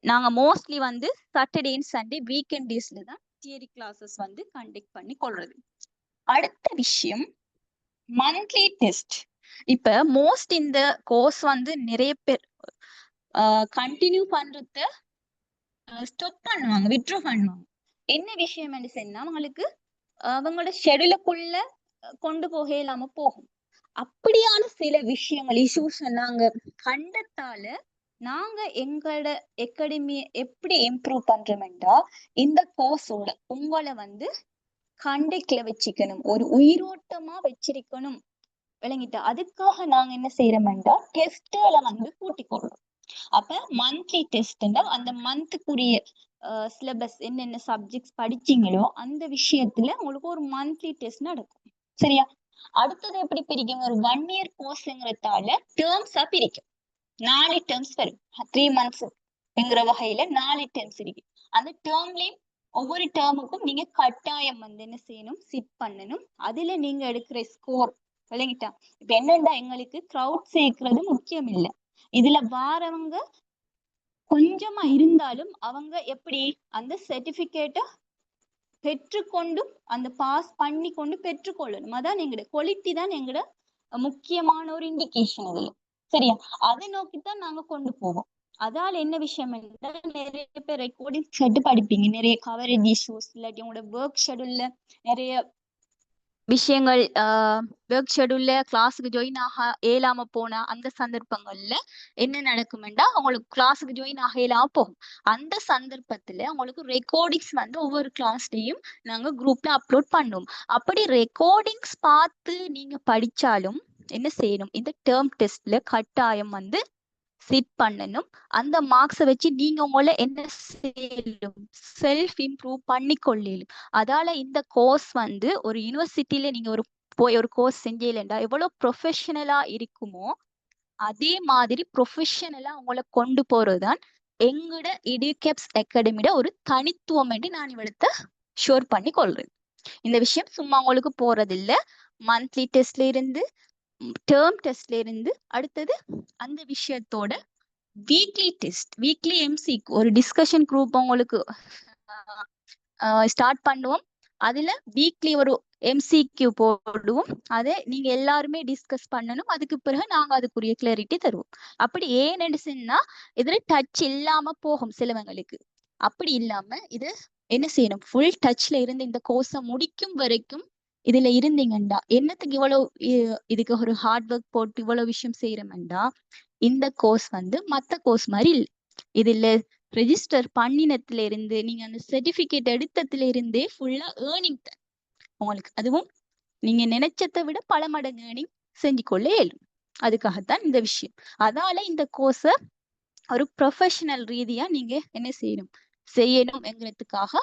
நாங்க மோஸ்ட்லி வந்து சாட்டர்டே அண்ட் சண்டே வீக்கெண்ட் டேஸ்ல தான் தியரி கிளாஸஸ் வந்து கண்டக்ட் பண்ணி கொள்றது. அடுத்த விஷயம் மந்த்லி டெஸ்ட். இப்ப மோஸ்ட் இந்த கோர்ஸ் வந்து நிறைய பேர் கண்டினியூ பண்றத ஸ்டாப் பண்ணுவாங்க, வித்ட்ரா பண்ணுவாங்க. என்ன விஷயம் சொன்னா அவங்களுக்கு அவங்களோட ஷெடியூலுக்குள்ள கொண்டு போக இல்லாம போகும். அப்படியான சில விஷயங்கள் இஷ்யூஸ் நாங்க கண்டத்தால நாங்க எங்களோட அகாடமியை எப்படி இம்ப்ரூவ் பண்றோம்டா இந்த கோர்ஸோட உங்களை வந்து கண்டக்ட்ல வச்சுக்கணும், ஒரு உயிரோட்டமா வச்சிருக்கணும். விளங்கிட்டா? அதுக்காக நாங்க என்ன செய்யறோம்டா டெஸ்ட்ல வந்து கூட்டிக் கொள்றோம். அப்ப மந்த்லி டெஸ்ட்னா அந்த மந்த்துக்குரிய சிலபஸ் என்னென்ன சப்ஜெக்ட்ஸ் படிச்சீங்களோ அந்த விஷயத்துல உங்களுக்கு ஒரு மந்த்லி டெஸ்ட் நடக்கும். சரியா? அடுத்தது எப்படி பிரிக்கும்? ஒரு 1 இயர் கோர்ஸ்ங்கிறதால டேர்ம்ஸா பிரிக்கும். 4 டேர்ம்ஸ் வரும். 3 மந்த்ஸ்ங்கிற வகையில 4 டேர்ம்ஸ் இருக்கு. அந்த டேர்ம்லயும் ஒவ்வொரு டேர்முக்கும் நீங்க கட்டாயம் வந்து என்ன செய்யணும்? சிட் பண்ணணும். அதுல நீங்க எடுக்கிற ஸ்கோர். விளங்கிட்டா? இப்ப என்னன்னா எங்களுக்கு கிரவுட் சேர்க்கிறது முக்கியம் இல்ல. இதுல வாரவங்க கொஞ்சமா இருந்தாலும் அவங்க எப்படி அந்த சர்டிபிகேட்ட பெற்றுக்கொண்டும் அந்த பாஸ் பண்ணி கொண்டு பெற்றுக்கொள்ளணும். அதான் எங்கட குவாலிட்டி தான் எங்கட முக்கியமான ஒரு இண்டிகேஷன் இதுல. சரியா? அதை நோக்கித்தான் நாங்க கொண்டு போவோம். அதால என்ன விஷயம் என்றால் நிறைய பேர் ரெக்கார்டிங் ஷெட் படிப்பீங்க, நிறைய கவரேஜ் இஷ்யூஸ் இல்லாட்டி உங்களோட ஒர்க் ஷெடியூல்ல நிறைய விஷயங்கள் ஒர்க் ஷெடியூல்ல கிளாஸுக்கு ஜாயின் ஆக இயலாம போனா அந்த சந்தர்ப்பங்கள்ல என்ன நடக்குமெண்டா உங்களுக்கு கிளாஸுக்கு ஜாயின் ஆக இயலாம போகும். அந்த சந்தர்ப்பத்துல உங்களுக்கு ரெக்கார்டிங்ஸ் வந்து ஒவ்வொரு கிளாஸ்லயும் நாங்க குரூப்ல அப்லோட் பண்ணுவோம். அப்படி ரெக்கார்டிங்ஸ் பார்த்து நீங்க படிச்சாலும் என்ன செய்யணும்? இந்த டேர்ம் டெஸ்ட்ல கட்டாயம் வந்து சிட் பண்ணணும். அந்த மார்க்ஸை வச்சு நீங்க உங்களை என்ன செய்யணும்? செல்ஃப் இம்ப்ரூவ் பண்ணி கொள்ளலும். அதால இந்த கோர்ஸ் வந்து ஒரு யூனிவர்சிட்டியில நீங்க போய் ஒரு கோர்ஸ் செஞ்சீங்களா எவ்வளவு ப்ரொஃபஷனலா இருக்குமோ அதே மாதிரி ப்ரொஃபஷனலா உங்களை கொண்டு போறதுதான் எங்களோட இடிகேப்ஸ் அகாடமியோட ஒரு தனித்துவம் என்று நான் இவளத்தை ஷோர் பண்ணி கொள்றேன். இந்த விஷயம் சும்மா உங்களுக்கு போறதில்ல. மந்த்லி டெஸ்ட்ல இருந்து டேர்ம் டெஸ்ட்ல இருந்து அடுத்தது அந்த விஷயத்தோட வீக்லி டெஸ்ட், வீக்லி எம்சிக்கு ஒரு டிஸ்கஷன் குரூப் உங்களுக்கு ஸ்டார்ட் பண்ணுவோம். அதுல வீக்லி ஒரு எம்சிக்யூ போடுவோம். அதை நீங்க எல்லாருமே டிஸ்கஸ் பண்ணணும். அதுக்கு பிறகு நாங்க அதுக்குரிய கிளாரிட்டி தருவோம். அப்படி ஏன்னு சொன்னா இதுல டச் இல்லாம போகும் சிலவங்களுக்கு. அப்படி இல்லாம இது என்ன செய்யணும்? ஃபுல் டச்ல இருந்து இந்த கோர்ஸை முடிக்கும் வரைக்கும் இதுல இருந்தீங்கண்டா என்னத்துக்கு இவ்வளவு இதுக்கு ஒரு ஹார்ட் ஒர்க் போட்டு இவ்வளவு விஷயம் செய்யறோம்டா இந்த கோர்ஸ் வந்து மத்த கோர்ஸ் மாதிரி இல்லை. இதுல ரெஜிஸ்டர் பண்ணினத்துல இருந்து நீங்க அந்த சர்டிபிகேட் எடுத்ததுல இருந்தே ஃபுல்லா ஏர்னிங் தான் உங்களுக்கு. அதுவும் நீங்க நினைச்சதை விட பல மடங்கு ஏர்னிங் செஞ்சு கொள்ள இயலும். அதுக்காகத்தான் இந்த விஷயம். அதால இந்த கோர்ஸ ஒரு ப்ரொஃபஷனல் ரீதியா நீங்க என்ன செய்யணும்ங்கிறதுக்காக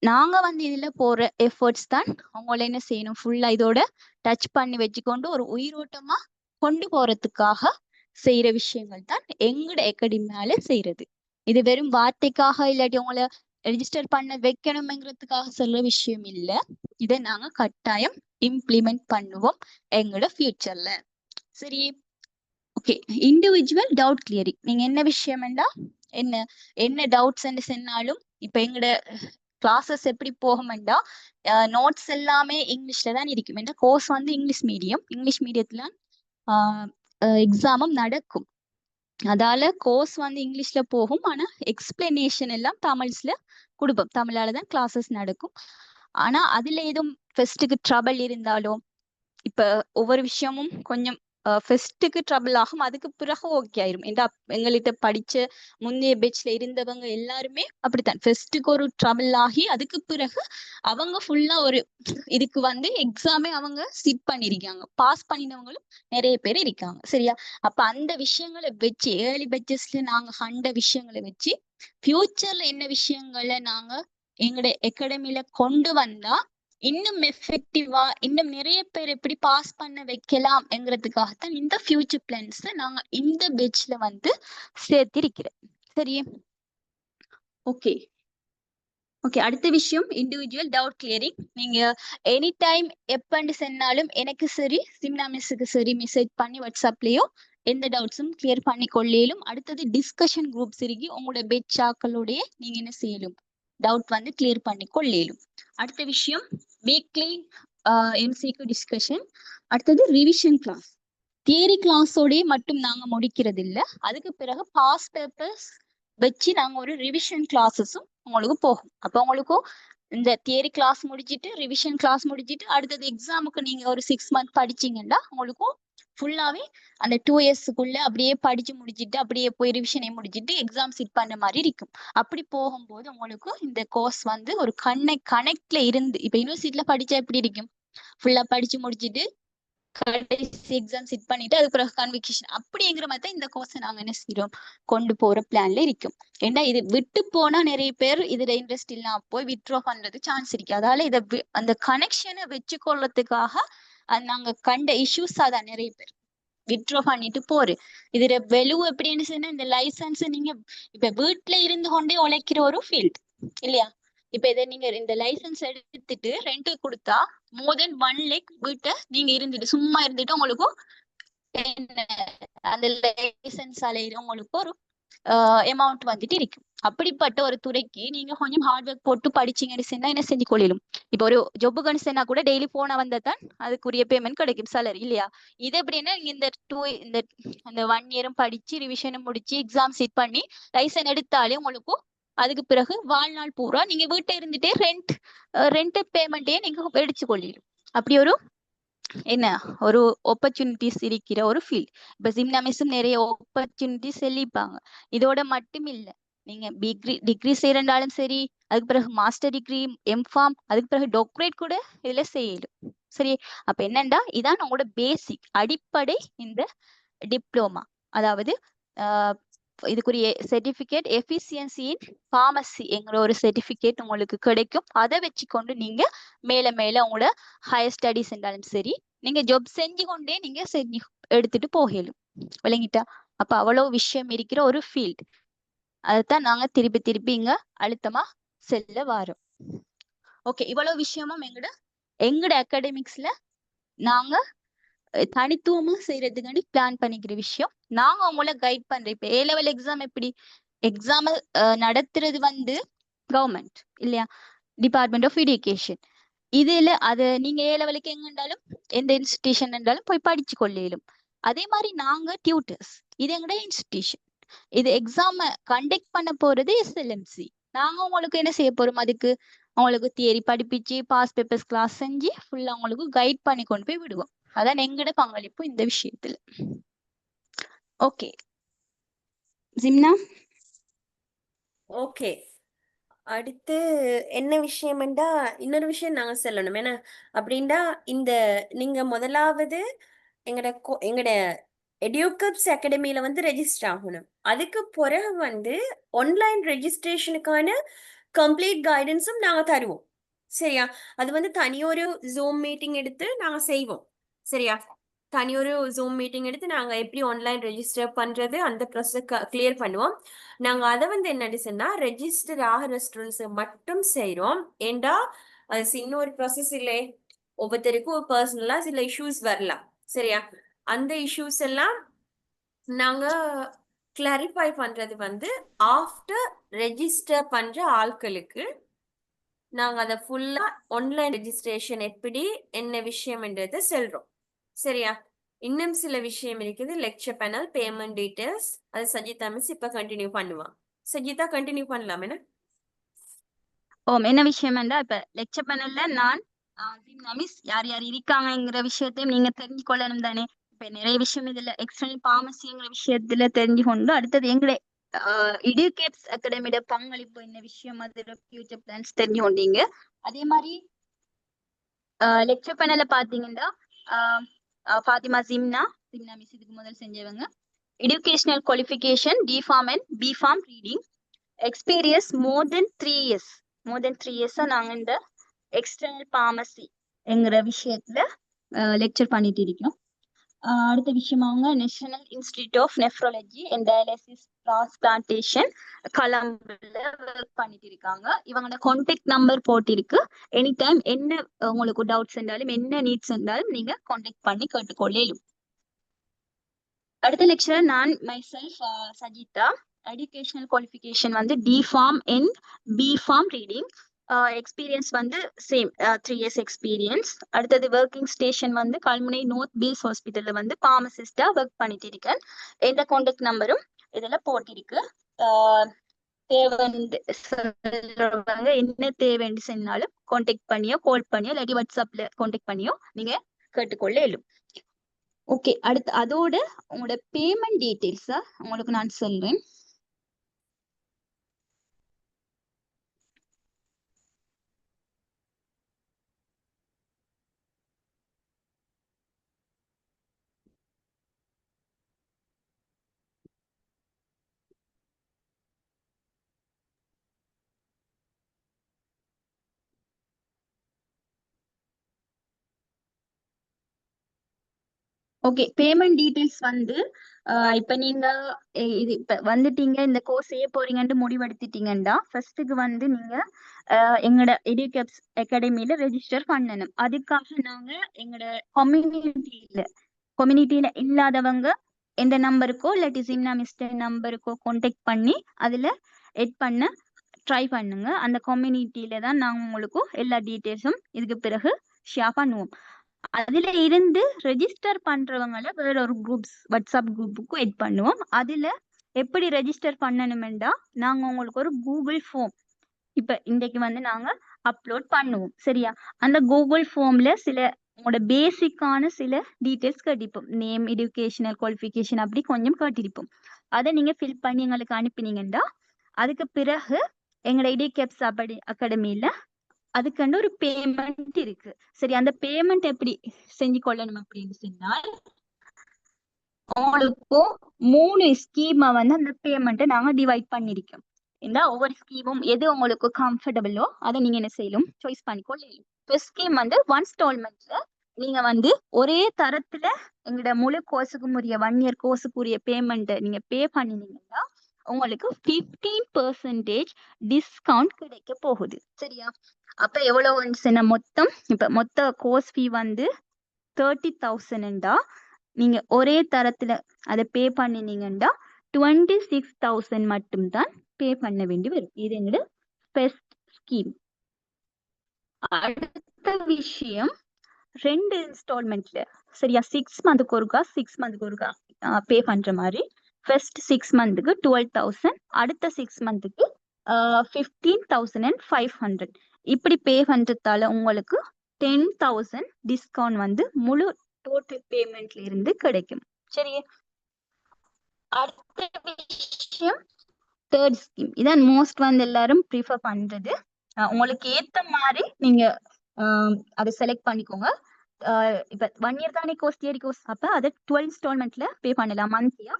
நாங்க வந்து இதுல போற எஃபர்ட்ஸ் தான் அவங்கள என்ன செய்யணும்? ஃபுல்லா இதோட டச் பண்ணி வச்சுக்கொண்டு ஒரு உயிரோட்டமா கொண்டு போறதுக்காக செய்யற விஷயங்கள் தான் எங்கட அகாடமியால செய்யறது. இது வெறும் வார்த்தைக்காக இல்லாட்டி உங்களை ரெஜிஸ்டர் பண்ண வைக்கணுங்கிறதுக்காக சொல்ற விஷயம் இல்ல. இதை நாங்க கட்டாயம் இம்ப்ளிமெண்ட் பண்ணுவோம் எங்களோட ஃபியூச்சர்ல. சரி, ஓகே. Individual doubt clearing. நீங்க என்ன விஷயம்டா, என்ன என்ன டவுட்ஸ் சொன்னாலும் இப்ப எங்கட கிளாஸஸ் எப்படி போகும்டா, நோட்ஸ் எல்லாமே இங்கிலீஷ்ல தான் இருக்கும். ஏன்னா கோர்ஸ் வந்து இங்கிலீஷ் மீடியத்துல எக்ஸாமும் நடக்கும். அதால கோர்ஸ் வந்து இங்கிலீஷ்ல போகும். ஆனா எக்ஸ்பிளனேஷன் எல்லாம் தமிழ்ஸ்ல கொடுப்போம். தமிழால தான் கிளாஸஸ் நடக்கும். ஆனா அதுல எதுவும் ஃபெஸ்ட்டுக்கு ட்ரபிள் இருந்தாலும், இப்ப ஒவ்வொரு விஷயமும் கொஞ்சம் ஃபெஸ்ட்டுக்கு ட்ரபிள் ஆகும், அதுக்கு பிறகு ஓகே ஆயிரும். ஏன்னா எங்கள்கிட்ட படிச்ச முந்தைய பேட்ச்ல இருந்தவங்க எல்லாருமே அப்படித்தான். ஃபெஸ்ட்டுக்கு ஒரு ட்ரபிள் ஆகி அதுக்கு பிறகு அவங்க ஃபுல்லா ஒரு இதுக்கு வந்து எக்ஸாமே அவங்க சிட் பண்ணிருக்காங்க. பாஸ் பண்ணினவங்களும் நிறைய பேர் இருக்காங்க. சரியா? அப்ப அந்த விஷயங்களை வச்சு ஏர்லி பேட்சஸ்ல நாங்க கண்ட விஷயங்களை வச்சு ஃபியூச்சர்ல என்ன விஷயங்களை நாங்க எங்களோட அகாடமில கொண்டு வந்தா இன்னும் எஃபெக்டிவா இன்னும் நிறைய பேர் எப்படி பாஸ் பண்ண வைக்கலாம்ங்கிறதுக்காகத்தான் இந்த ஃபியூச்சர் பிளான்ஸ் நாங்க இந்த பேட்ச்ல வந்து சேர்த்திருக்கிறோம். சரி, ஓகே. ஓகே, அடுத்த விஷயம் இண்டிவிஜுவல் டவுட் கிளியரிங். நீங்க எனி டைம் எப்பன்னு சொன்னாலும் எனக்கு சரி, சிம்னா மிஸ்ஸுக்கு சரி மெசேஜ் பண்ணி வாட்ஸ்அப்லயோ எந்த டவுட்ஸும் கிளியர் பண்ணி கொள்ளேலும். அடுத்தது டிஸ்கஷன் குரூப்ஸ் இருக்கு, உங்களோட பெச்சாக்களோடைய நீங்க என்ன செய்யலும், டவுட் வந்து கிளியர் பண்ணி கொள்ளேலும். அடுத்த விஷயம் வீக்லி எம்சிக்யூ டிஸ்கஷன். அடுத்தது ரிவிஷன் கிளாஸ். தியரி கிளாஸோடய மட்டும் நாங்க முடிக்கிறது இல்ல, அதுக்கு பிறகு பாஸ் பேப்பர்ஸ் வச்சு நாங்க ஒரு ரிவிஷன் கிளாஸஸும் உங்களுக்கு போகும். அப்ப உங்களுக்கும் இந்த தியரி கிளாஸ் முடிச்சிட்டு ரிவிஷன் கிளாஸ் முடிச்சிட்டு அடுத்தது எக்ஸாமுக்கு நீங்க ஒரு 6 month படிச்சீங்கன்னா உங்களுக்கும் ஃபுல்லாவே அந்த 2 yearsக்குள்ள அப்படியே படிச்சு முடிச்சிட்டு அப்படியே போய் ரிவிஷனை முடிச்சிட்டு எக்ஸாம் சிட் பண்ண மாதிரி இருக்கும். அப்படி போகும்போது உங்களுக்கு இந்த கோர்ஸ் வந்து ஒரு கனெக்ட்ல இருந்து, இப்ப யூனிவர்சிட்டியில படிச்சா எப்படி இருக்கும், ஃபுல்லா படிச்சு முடிச்சிட்டு கடைசி எக்ஸாம் சிட் பண்ணிட்டு அதுக்கு பிறகு கன்விகேஷன் அப்படிங்கிற மாதிரி தான் இந்த கோர்ஸை நாங்க என்ன செய்யறோம், கொண்டு போற பிளான்ல இருக்கும். ஏன்னா இது விட்டு போனா நிறைய பேர் இதுல இன்ட்ரெஸ்ட் இல்லாம போய் வித்ட்ரா பண்றது சான்ஸ் இருக்கு. அதால இதை அந்த கனெக்ஷனை வச்சுக்கொள்ளதுக்காக நாங்க கண்ட இஷ்யூஸா தான் நிறைய பேர் வித்ட்ரா பண்ணிட்டு போரு. இதுல வெலுவு எப்படின்னு சொன்னா, இந்த லைசன்ஸ் நீங்க இப்ப வீட்டுல இருந்து கொண்டே உழைக்கிற ஒரு ஃபீல்ட் இல்லையா. இப்ப இதை நீங்க இந்த லைசன்ஸ் எடுத்துட்டு ரெண்ட் கொடுத்தா more than 1 lakh வீட்டை நீங்க இருந்துட்டு சும்மா இருந்துட்டு உங்களுக்கும் அந்த லைசன்ஸ் அலையில உங்களுக்கு ஒரு அமௌண்ட் வந்துட்டு இருக்கும். அப்படிப்பட்ட ஒரு துறைக்கு நீங்க கொஞ்சம் ஹார்ட் ஒர்க் போட்டு படிச்சீங்கன்னு சொன்னா என்ன செஞ்சு கொள்ளிடும். இப்ப ஒரு ஜொப்புக்குன்னு சொன்னா கூட டெய்லி போனா வந்தா தான் அதுக்குரிய பேமெண்ட் கிடைக்கும், சேலரி இல்லையா. இது எப்படின்னா இந்த அந்த 1 year படிச்சு ரிவிஷனும் முடிச்சு எக்ஸாம் சிட் பண்ணி லைசன்ஸ் எடுத்தாலே உங்களுக்கும் அதுக்கு பிறகு வாழ்நாள் பூரா நீங்க வீட்டை இருந்துட்டே ரெண்ட் பேமெண்ட்டே நீங்க எடுத்து கொள்ளிடும். அப்படி ஒரு என்ன ஒரு ஆப்பர்ச்சுனிட்டிஸ் இருக்கிற ஒரு ஃபீல்ட். இப்ப சிம்னாமிஸும் நிறைய ஆப்பர்ச்சுனிட்டிஸ் செல்லிப்பாங்க. இதோட மட்டும் இல்ல, நீங்க டிகிரி செய்யறதாலும் சரி, அதுக்கு பிறகு மாஸ்டர் டிகிரி, எம்ஃபார்ம், அதுக்கு பிறகு டாக்டரேட் கூட இதுல செய்யலும். சரி, அப்ப என்னண்டா இதான் உங்களோட பேசிக் அடிப்படை இந்த டிப்ளோமா. அதாவது இதுக்குரிய சர்டிபிகேட் எஃபிசியன்சி இன் ஃபார்மசி என்கிற ஒரு சர்டிபிகேட் உங்களுக்கு கிடைக்கும். அதை வச்சுக்கொண்டு நீங்க மேல மேல உங்களோட ஹையர் ஸ்டடிஸ் இருந்தாலும் சரி, நீங்க ஜாப் செஞ்சு கொண்டே நீங்க எடுத்துட்டு போகலும். விளங்கிட்டா? அப்ப அவ்வளவு விஷயம் இருக்கிற ஒரு ஃபீல்ட். அதைத்தான் நாங்க திருப்பி திருப்பி இங்க அழுத்தமா செல்ல வாரோம். ஓகே, இவ்வளவு விஷயமும் எங்கட அகாடமிக்ஸ்ல நாங்க தனித்துவமா செய்யறதுக்காண்டி பிளான் பண்ணிக்கிற விஷயம். நாங்க உங்களை கைட் பண்றோம். இப்ப A level எக்ஸாம் எப்படி எக்ஸாம் நடத்துறது வந்து கவர்மெண்ட் இல்லையா, டிபார்ட்மெண்ட் ஆஃப் எஜுகேஷன். இதுல அது நீங்க A லெவலுக்கு எங்க இருந்தாலும் எந்த இன்ஸ்டிடியூஷன் இருந்தாலும் போய் படிச்சு கொள்ளையிலும். அதே மாதிரி நாங்க டியூட்டர்ஸ், இது எங்கட இன்ஸ்டிடியூஷன். இது எக்ஸாம் கண்டக்ட் பண்ண போறது SLMC. நாங்க உங்களுக்கு என்ன செய்ய போறோம், அதுக்கு அவங்களுக்கு தியரி படிப்பிச்சு பாஸ் பேப்பர்ஸ் கிளாஸ் செஞ்சு ஃபுல்லா அவங்களுக்கு கைட் பண்ணி கொண்டு போய் விடுவோம். அதான் எங்கட பங்களிப்பு இந்த விஷயத்துல. ஓகே ஜிம்னா. ஓகே, அடுத்து என்ன விஷயம்டா, இன்னொரு விஷயம் நாங்க சொல்லணும் ஏன்னா அப்படின்டா, இந்த நீங்க முதலாவது எங்கட எடியூகப்ஸ் அகாடமியில வந்து ரெஜிஸ்டர் ஆகணும். அதுக்கு பிறகு வந்து ஆன்லைன் ரெஜிஸ்ட்ரேஷனுக்கான கம்ப்ளீட் கைடன்ஸும் நாங்க தருவோம். சரியா? அது வந்து தனியொரு ஜூம் மீட்டிங் எடுத்து நாங்க செய்வோம். சரியா? தனி ஒரு ஜூம் மீட்டிங் எடுத்து நாங்க எப்படி ஆன்லைன் ரெஜிஸ்டர் பண்றது அந்த ப்ராசஸ் கிளியர் பண்ணுவோம். நாங்க அதை வந்து என்ன சொன்னா ரெஜிஸ்டர் ஆகிற ஸ்டூடெண்ட்ஸ் மட்டும் செய்றோம். ஏண்டா அது சின்ன ஒரு ப்ராசஸ் இல்லை, ஒவ்வொருத்தருக்கும் பர்சனலா சில இஷ்யூஸ் வரலாம். சரியா? அந்த இஷ்யூஸ் எல்லாம் நாங்க கிளாரிஃபை பண்றது வந்து ஆஃப்டர் ரெஜிஸ்டர் பண்ற ஆட்களுக்கு நாங்க அதை ஃபுல்லா ஆன்லைன் ரெஜிஸ்ட்ரேஷன் எப்படி என்ன விஷயம்ன்றதை சொல்றோம். சரியா? இன்னும் சில விஷயம் இருக்குது. லெக்சர் பேனல், பேமெண்ட் டீடைல்ஸ், அது சஜிதா மிஸ் இப்ப கண்டினியூ பண்ணுவான். சஜிதா கண்டினியூ பண்ணலாம் என்ன? என்ன விஷயம்டா இப்ப லெக்சர் பேனல்ல நான் மிஸ் யார் யார் இருக்காங்கங்கிற விஷயத்தையும் நீங்க தெரிஞ்சு கொள்ளணும் தானே. இப்ப நிறைய விஷயம் இதுல எக்ஸ்டர்னல் பார்மசிங்கிற விஷயத்துல தெரிஞ்சு கொண்டு அடுத்தது எங்களுடைய இடியூகேப்ஸ் அகாடமியோட பங்களிப்பு என்ன விஷயம், அதோட ஃபியூச்சர் பிளான்ஸ் தெரிஞ்சு கொண்டீங்க. அதே மாதிரி லெக்சர் பேனல்ல பாத்தீங்கன்னா ஃபாத்திமா ஜிம்னா மிஸ் இதுக்கு முதல் செஞ்சவங்க. Educational qualification D.Pharm and B.Pharm reading experience more then 3 years நாங்க இந்த எக்ஸ்டர்னல் பார்மசி என்கிற விஷயத்துல லெக்சர் பண்ணிட்டு இருக்கோம். அடுத்த விஷயம் அவங்க National Institute of Nephrology and Dialysis Transplantation கொலம்புல ஒர்க் பண்ணிட்டு இருக்காங்க. இவங்களோட கான்டாக்ட் நம்பர் போட்டிருக்கு. எனி டைம் என்ன உங்களுக்கு டவுட்ஸ் இருந்தாலும் என்ன நீட்ஸ் இருந்தாலும் நீங்க கான்டாக்ட் பண்ணி கேட்டுக்கொள்ளலும். அடுத்த லெக்சர் நான் மைசெல்ஃப் சஜிதா. எஜுகேஷனல் குவாலிஃபிகேஷன் வந்து D.Pharm and B.Pharm reading experience வந்து சேம் 3 years எக்ஸ்பீரியன்ஸ். அடுத்தது ஒர்க்கிங் ஸ்டேஷன் வந்து கல்முனை நோர்த் பேஸ் ஹாஸ்பிட்டல்ல வந்து பார்மசிஸ்டா ஒர்க் பண்ணிட்டு இருக்கேன். எந்த கான்டாக்ட் நம்பரும் இதுல போட்டிருக்கு. தேவைன்னு சொல்றவங்க என்ன தேவைன்னு சொன்னாலும் கான்டாக்ட் பண்ணியோ கால் பண்ணியோ இல்லாட்டி வாட்ஸ்அப்ல கான்டாக்ட் பண்ணியோ நீங்க கேட்டுக்கொள்ள இயலும். ஓகே, அடுத்து அதோட உங்களோட பேமெண்ட் டீடைல்ஸா உங்களுக்கு நான் சொல்றேன். ஓகே, பேமெண்ட் டீடைல்ஸ் வந்து இப்ப நீங்க இது இப்ப வந்துட்டீங்க இந்த கோர்ஸ் செய்ய போறீங்கன்னு முடிவெடுத்துட்டீங்கன்னா ஃபர்ஸ்ட்டுக்கு வந்து நீங்க எங்களோட எடியூகேப்ஸ் அகாடமியில ரெஜிஸ்டர் பண்ணணும். அதுக்காக நாங்க எங்களோட கம்யூனிட்டியில இல்லாதவங்க எந்த நம்பருக்கோ இல்லாட்டி ஜிம்னா மிஸ்டர் நம்பருக்கோ கான்டாக்ட் பண்ணி அதுல எட் பண்ண ட்ரை பண்ணுங்க. அந்த கம்யூனிட்டியில தான் நாங்க உங்களுக்கு எல்லா டீடைல்ஸும் இதுக்கு பிறகு ஷேர் பண்ணுவோம். அதுல இருந்து ரெஜிஸ்டர் பண்றவங்கள வேற ஒரு குரூப்ஸ் வாட்ஸ்அப் குரூப்புக்கும் எட் பண்ணுவோம். அதுல எப்படி ரெஜிஸ்டர் பண்ணணுமெண்டா நாங்க உங்களுக்கு ஒரு கூகுள் ஃபார்ம் இப்ப இன்றைக்கு வந்து நாங்க அப்லோட் பண்ணுவோம். சரியா? அந்த கூகுள் ஃபார்ம்ல சில உங்களோட பேசிக்கான சில டீடைல்ஸ் கேட்டிருப்போம். நேம், எஜுகேஷனல் குவாலிஃபிகேஷன் அப்படி கொஞ்சம் கேட்டிருப்போம். அதை நீங்க ஃபில் பண்ணி எங்களுக்கு அனுப்பினீங்கன்னா அதுக்கு பிறகு எங்களோட எடியூகேப்ஸ் அகாடமியில அதுக்கு ஒரு பேமெண்ட் இருக்கு. சரி, அந்த பேமெண்ட் எப்படி செஞ்சு கொள்ளணும் அப்படின்னு சொன்னால் உங்களுக்கு 3 ஸ்கீமை வந்து அந்த பேமெண்ட்டை நாங்க டிவைட் பண்ணிருக்கோம். இந்த ஒவ்வொரு ஸ்கீமும் எது உங்களுக்கு கம்ஃபர்டபுளோ அதை நீங்க என்ன செய்யலும் சாய்ஸ் பண்ணிக்கொள்ளலாம். ஃபர்ஸ்ட் ஸ்கீம் வந்து 1 installmentல நீங்க வந்து ஒரே தரத்துல எங்களோட முழு கோர்ஸுக்கும் உரிய 1 year கோர்ஸுக்குரிய பேமெண்ட் நீங்க பே பண்ணினீங்கன்னா உங்களுக்கு 15% டிஸ்கவுண்ட் கிடைக்க போகுது. சரியா? அப்ப எவ்வளவு வந்துச்சுன்னா மொத்த கோர்ஸ் ஃபீ வந்து 30,000 நீங்க ஒரே தரத்துல அதை பே பண்ணினீங்கன்னா 26,000 மட்டும்தான் பே பண்ண வேண்டி வரும். இது எங்களோட ஃபர்ஸ்ட் ஸ்கீம். அடுத்த விஷயம் 2 இன்ஸ்டால்மெண்ட்ல சரியா 6 மந்த்துக்கு ஒருக்கா பே பண்ற மாதிரி ஃபர்ஸ்ட் 6 மந்த்துக்கு 12,000, அடுத்த 6 மந்த்துக்கு 15,500 இப்படி பே பண்றதால உங்களுக்கு 10,000 டிஸ்கவுண்ட் வந்து முழு டோட்டல் பேமெண்ட்ல இருந்து கிடைக்கும். சரி, அடுத்த விஷயம் தேர்ட் ஸ்கீம். இதான் மோஸ்ட் வந்து எல்லாரும் ப்ரிஃபர் பண்றது. உங்களுக்கு ஏத்த மாதிரி நீங்க அதை செலக்ட் பண்ணிக்கோங்க. இப்ப 1 year தானே கோர்ஸ், தியரி கோர்ஸ், அப்ப அதை 12 இன்ஸ்டால்மெண்ட்ல பே பண்ணலாம் மந்த்லியா.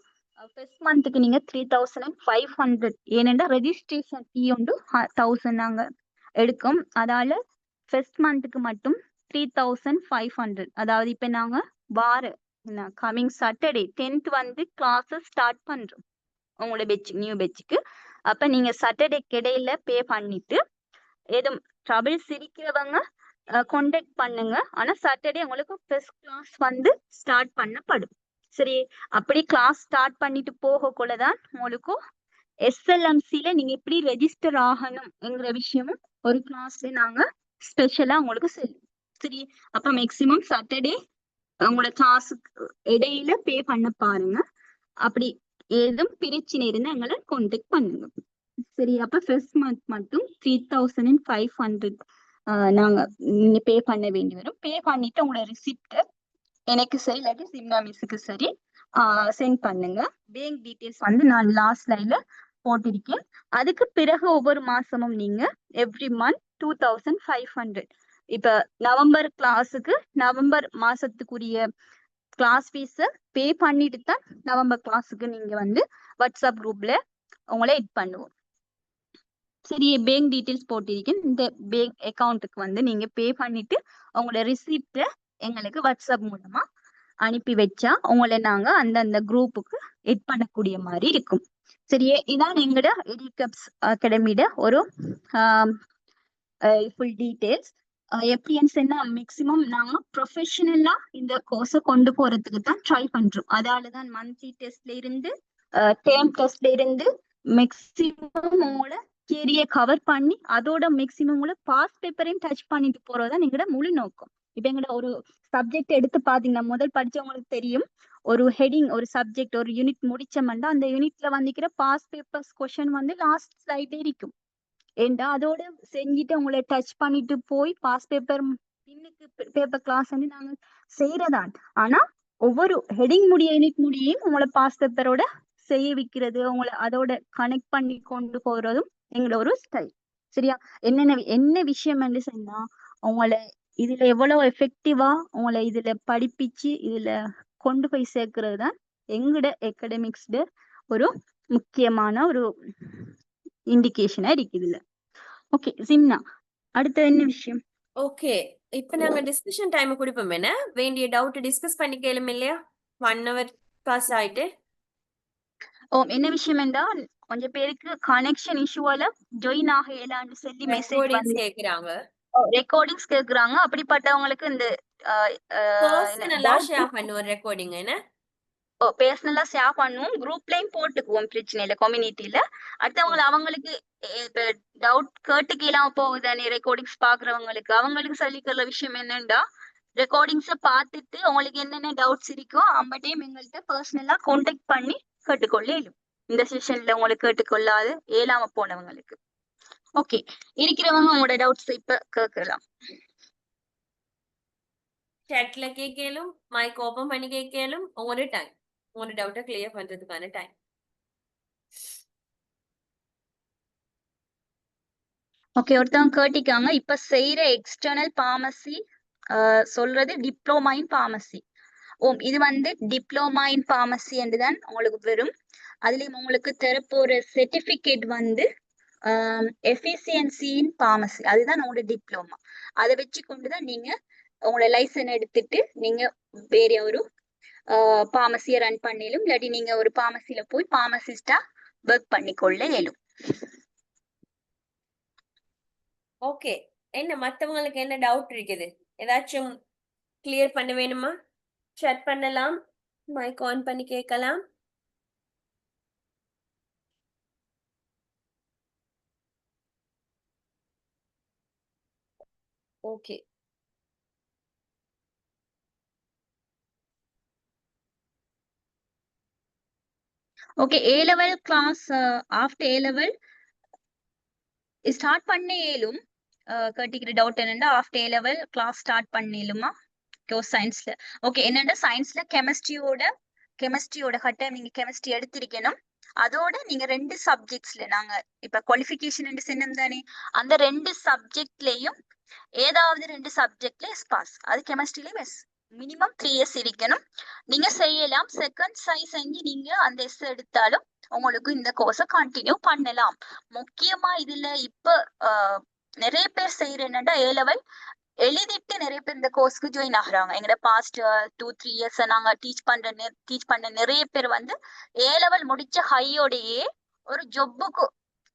ஃபர்ஸ்ட் மந்த்துக்கு நீங்க 3,500 ஏனென்றா ரெஜிஸ்ட்ரேஷன் ஃபீ உண்டு 1,000 நாங்க எடுக்கும். அதால ஃபர்ஸ்ட் மந்த்துக்கு மட்டும் 3,500. அதாவது இப்ப நாங்க வார கமிங் சாட்டர்டே 10th வந்து கிளாஸஸ் ஸ்டார்ட் பண்றோம் உங்களோட பெட்ச் நியூ பெட்சுக்கு. அப்ப நீங்க சாட்டர்டே இடையில பே பண்ணிட்டு ஏதும் ட்ரபிள்ஸ் இருக்கிறவங்க கான்டாக்ட் பண்ணுங்க. ஆனா சாட்டர்டே உங்களுக்கு ஃபர்ஸ்ட் கிளாஸ் வந்து ஸ்டார்ட் பண்ணப்படும். சரி, அப்படி கிளாஸ் ஸ்டார்ட் பண்ணிட்டு போகக்குள்ளதான் உங்களுக்கு எஸ்எல்எம்சில நீங்க எப்படி ரெஜிஸ்டர் ஆகணும்ங்கிற விஷயமும் ஒரு கிளாஸ்ல நாங்க ஸ்பெஷலா உங்களுக்கு சொல்லுவோம். சரி, அப்ப மேக்சிமம் சாட்டர்டே உங்களோட கிளாஸுக்கு இடையில பே பண்ண பாருங்க. அப்படி ஏதும் பிரச்சனை இருந்தா எங்களை கான்டாக்ட் பண்ணுங்க. சரி, அப்ப ஃபர்ஸ்ட் மந்த் மட்டும் 3500 நாங்க நீங்க பே பண்ண வேண்டி வரும். பே பண்ணிட்டு உங்களோட ரிசிப்ட் எனக்கு சரி இல்லாட்டி சிம்னா மிஸ்ஸுக்கு சரி சென்ட் பண்ணுங்க. பேங்க் டீடைல்ஸ் வந்து நான் லாஸ்ட் லைன்ல போட்டிருக்கேன். அதுக்கு பிறகு ஒவ்வொரு மாசமும் நீங்க எவ்ரி மந்த் 2500 இப்ப நவம்பர் கிளாஸுக்கு நவம்பர் மாசத்துக்குரிய கிளாஸ் ஃபீஸ பே பண்ணிட்டு தான் நவம்பர் கிளாஸுக்கு நீங்க வந்து வாட்ஸ்அப் குரூப்ல உங்களை எட் பண்ணுவோம். சரி, பேங்க் டீடைல்ஸ் போட்டிருக்கேன். இந்த பேங்க் அக்கௌண்ட்டுக்கு வந்து நீங்க பே பண்ணிட்டு உங்களோட ரிசிப்ட எங்களுக்கு வாட்ஸ்அப் மூலமா அனுப்பி வச்சா உங்களை நாங்க அந்தந்த குரூப்புக்கு எட் பண்ணக்கூடிய மாதிரி இருக்கும். சரியே, இதான் எங்களோட எடிகப்ஸ் அகாடமியோட ஒரு ஃபுல் டீடைல்ஸ். எப்படின்னு சொன்னா மேக்சிமம் நாங்க ப்ரொஃபஷனலா இந்த கோர்ஸை கொண்டு போறதுக்கு தான் ட்ரை பண்றோம். அதாலதான் மந்த்லி டெஸ்ட்ல இருந்து டேர்ம் டெஸ்ட்ல இருந்து மேக்சிமம் உங்களை தியரிய கவர் பண்ணி அதோட மேக்சிமம் உங்களை பாஸ் பேப்பரையும் டச் பண்ணிட்டு போறதுதான் எங்களோட முழு நோக்கம். இப்ப எங்களோட ஒரு சப்ஜெக்ட் எடுத்து பாத்தீங்கன்னா முதல் படிச்சவங்களுக்கு தெரியும், ஒரு ஹெடிங் ஒரு சப்ஜெக்ட் ஒரு யூனிட் முடிச்சோம்னா அந்த யூனிட்ல வந்திக்கிற பாஸ் பேப்பர்ஸ் கொஸ்டின் வந்து லாஸ்ட் ஸ்லைட் இருக்கும். ஏண்டா அதோட செஞ்சுட்டு உங்களை டச் பண்ணிட்டு போய் பாஸ் பேப்பர் பின்னுக்கு பேப்பர் கிளாஸ் வந்து நாங்க செய்யறதான். ஆனா ஒவ்வொரு ஹெடிங் யூனிட் முடியையும் உங்களை பாஸ் பேப்பரோட செய்ய வைக்கிறது, உங்களை அதோட கனெக்ட் பண்ணி கொண்டு போறதும் எங்களோட ஒரு ஸ்டைல். சரியா, என்ன விஷயம் என்று சொன்னா உங்களை இதுல எவ்வளவு எஃபெக்டிவா உங்களை இதுல படிப்பிச்சு இதுல கொண்டு போய் சேர்க்கிறது தான் எங்களோட அகாடமிக்ஸ்ல ஒரு முக்கியமான ஒரு இண்டிகேஷனா இருக்குது இல்ல. ஓகே சிம்னா, அடுத்த என்ன விஷயம்? ஓகே, இப்ப நாங்க டிஸ்கஷன் டைம் கொடுப்போம். என்ன வேண்டிய டவுட் டிஸ்கஸ் பண்ணிக்கலாம் இல்லையா? 1 hour பாஸ் ஆயிட்டு. என்ன விஷயம் என்றால் கொஞ்சம் பேருக்கு கனெக்ஷன் இஷ்யூவால ஜாயின் ஆக இயலான்னு சொல்லி மெசேஜ் ரெக்கார்டிங்ஸ் வந்து கேக்குறாங்க. ரெக்கார்டிங்ஸ் கேக்குறாங்க. அப்படிப்பட்டவங்களுக்கு இந்த பர்சனலா ஷேர் பண்ணுவோம் ரெக்கார்டிங். என்ன பேர்சனலா ஷேர் பண்ணுவோம், குரூப்லயும் போட்டுக்குவோம், பிரச்சனை இல்லை கம்யூனிட்டியில. அடுத்தவங்க அவங்களுக்கு இப்ப டவுட் கேட்டுக்கு இல்லாம போகுதானே ரெக்கார்டிங்ஸ் பாக்குறவங்களுக்கு அவங்களுக்கு சொல்லிக்கிற விஷயம் என்னன்னா ரெக்கார்டிங்ஸ பார்த்துட்டு உங்களுக்கு என்னென்ன டவுட்ஸ் இருக்கோ அந்த டைம் எங்கள்கிட்ட பர்சனலா கான்டாக்ட் பண்ணி கேட்டுக்கொள்ள இயலும். இந்த செஷன்ல உங்களுக்கு கேட்டுக்கொள்ளாது இயலாம போனவங்களுக்கு. ஓகே, இருக்கிறவங்க உங்களோட டவுட்ஸ் இப்ப கேட்கலாம். சாட்ல கேட்கலும் மைக் ஓபன் பண்ணி கேட்கலும் ஒவ்வொரு டைம் உங்களோட டவுட்டை கிளியர் பண்றதுக்கான டைம். ஓகே, ஒருத்தவங்க கேட்டிருக்காங்க இப்ப செய்யற எக்ஸ்டர்னல் பார்மசி சொல்றது டிப்ளோமா இன் பார்மசி. இது வந்து டிப்ளோமா இன் பார்மசி என்றுதான் உங்களுக்கு வரும். அதுலயும் உங்களுக்கு தரப்போற சர்டிபிகேட் வந்து எஃபிசியன்சி இன் பார்மசி, அதுதான் உங்களோட டிப்ளோமா. அதை வச்சு கொண்டுதான் நீங்க உங்களோட லைசன்ஸ் எடுத்துட்டு நீங்க வேற ஒரு பார்மசியை ரன் பண்ணிலும் இல்லாட்டி நீங்க ஒரு பார்மசியில போய் பார்மசிஸ்டா ஒர்க் பண்ணிக்கொள்ள இயலும். ஓகே, என்ன மத்தவங்களுக்கு என்ன டவுட் இருக்குது? ஏதாச்சும் கிளியர் பண்ண வேணுமா? chat பண்ணலாம், மைக் ஆன் பண்ணி கேட்கலாம். Okay, okay, A level class after A level start பண்ண இயலும். கேட்டிக்கிற டவுட் என்னன்னா after A level class start பண்ணிலுமா சயின்ஸ்ல? ஓகே, என்னன்னா சயின்ஸ்ல கெமிஸ்ட்ரியோட கட்டாயம் நீங்க கெமிஸ்ட்ரி எடுத்திருக்கணும். அதோட நீங்க 2 சப்ஜெக்ட்ஸ்ல நாங்க இப்ப குவாலிஃபிகேஷன் சொன்னோம் தானே, அந்த 2 சப்ஜெக்ட்லயும் ஏதாவது 2 சப்ஜெக்ட்ல பாஸ். அது கெமிஸ்ட்ரியில மினிமம் 3 years இருக்கணும். நீங்க செய்யலாம். செகண்ட் செஞ்சு நீங்க அந்த எஸ் எடுத்தாலும் உங்களுக்கு இந்த கோர்ஸை கண்டினியூ பண்ணலாம். முக்கியமா இதுல இப்ப நிறைய பேர் செய்யற என்னன்னா ஏ லெவல் எழுதிட்டு நிறைய பேர் இந்த கோர்ஸ்க்கு ஜாயின் ஆகுறாங்க. எங்கட பாஸ்ட் 2-3 இயர்ஸ் நாங்க டீச் பண்ண நிறைய பேர் வந்து ஏ லெவல் முடிச்ச ஹையோடையே ஒரு ஜொப்புக்கு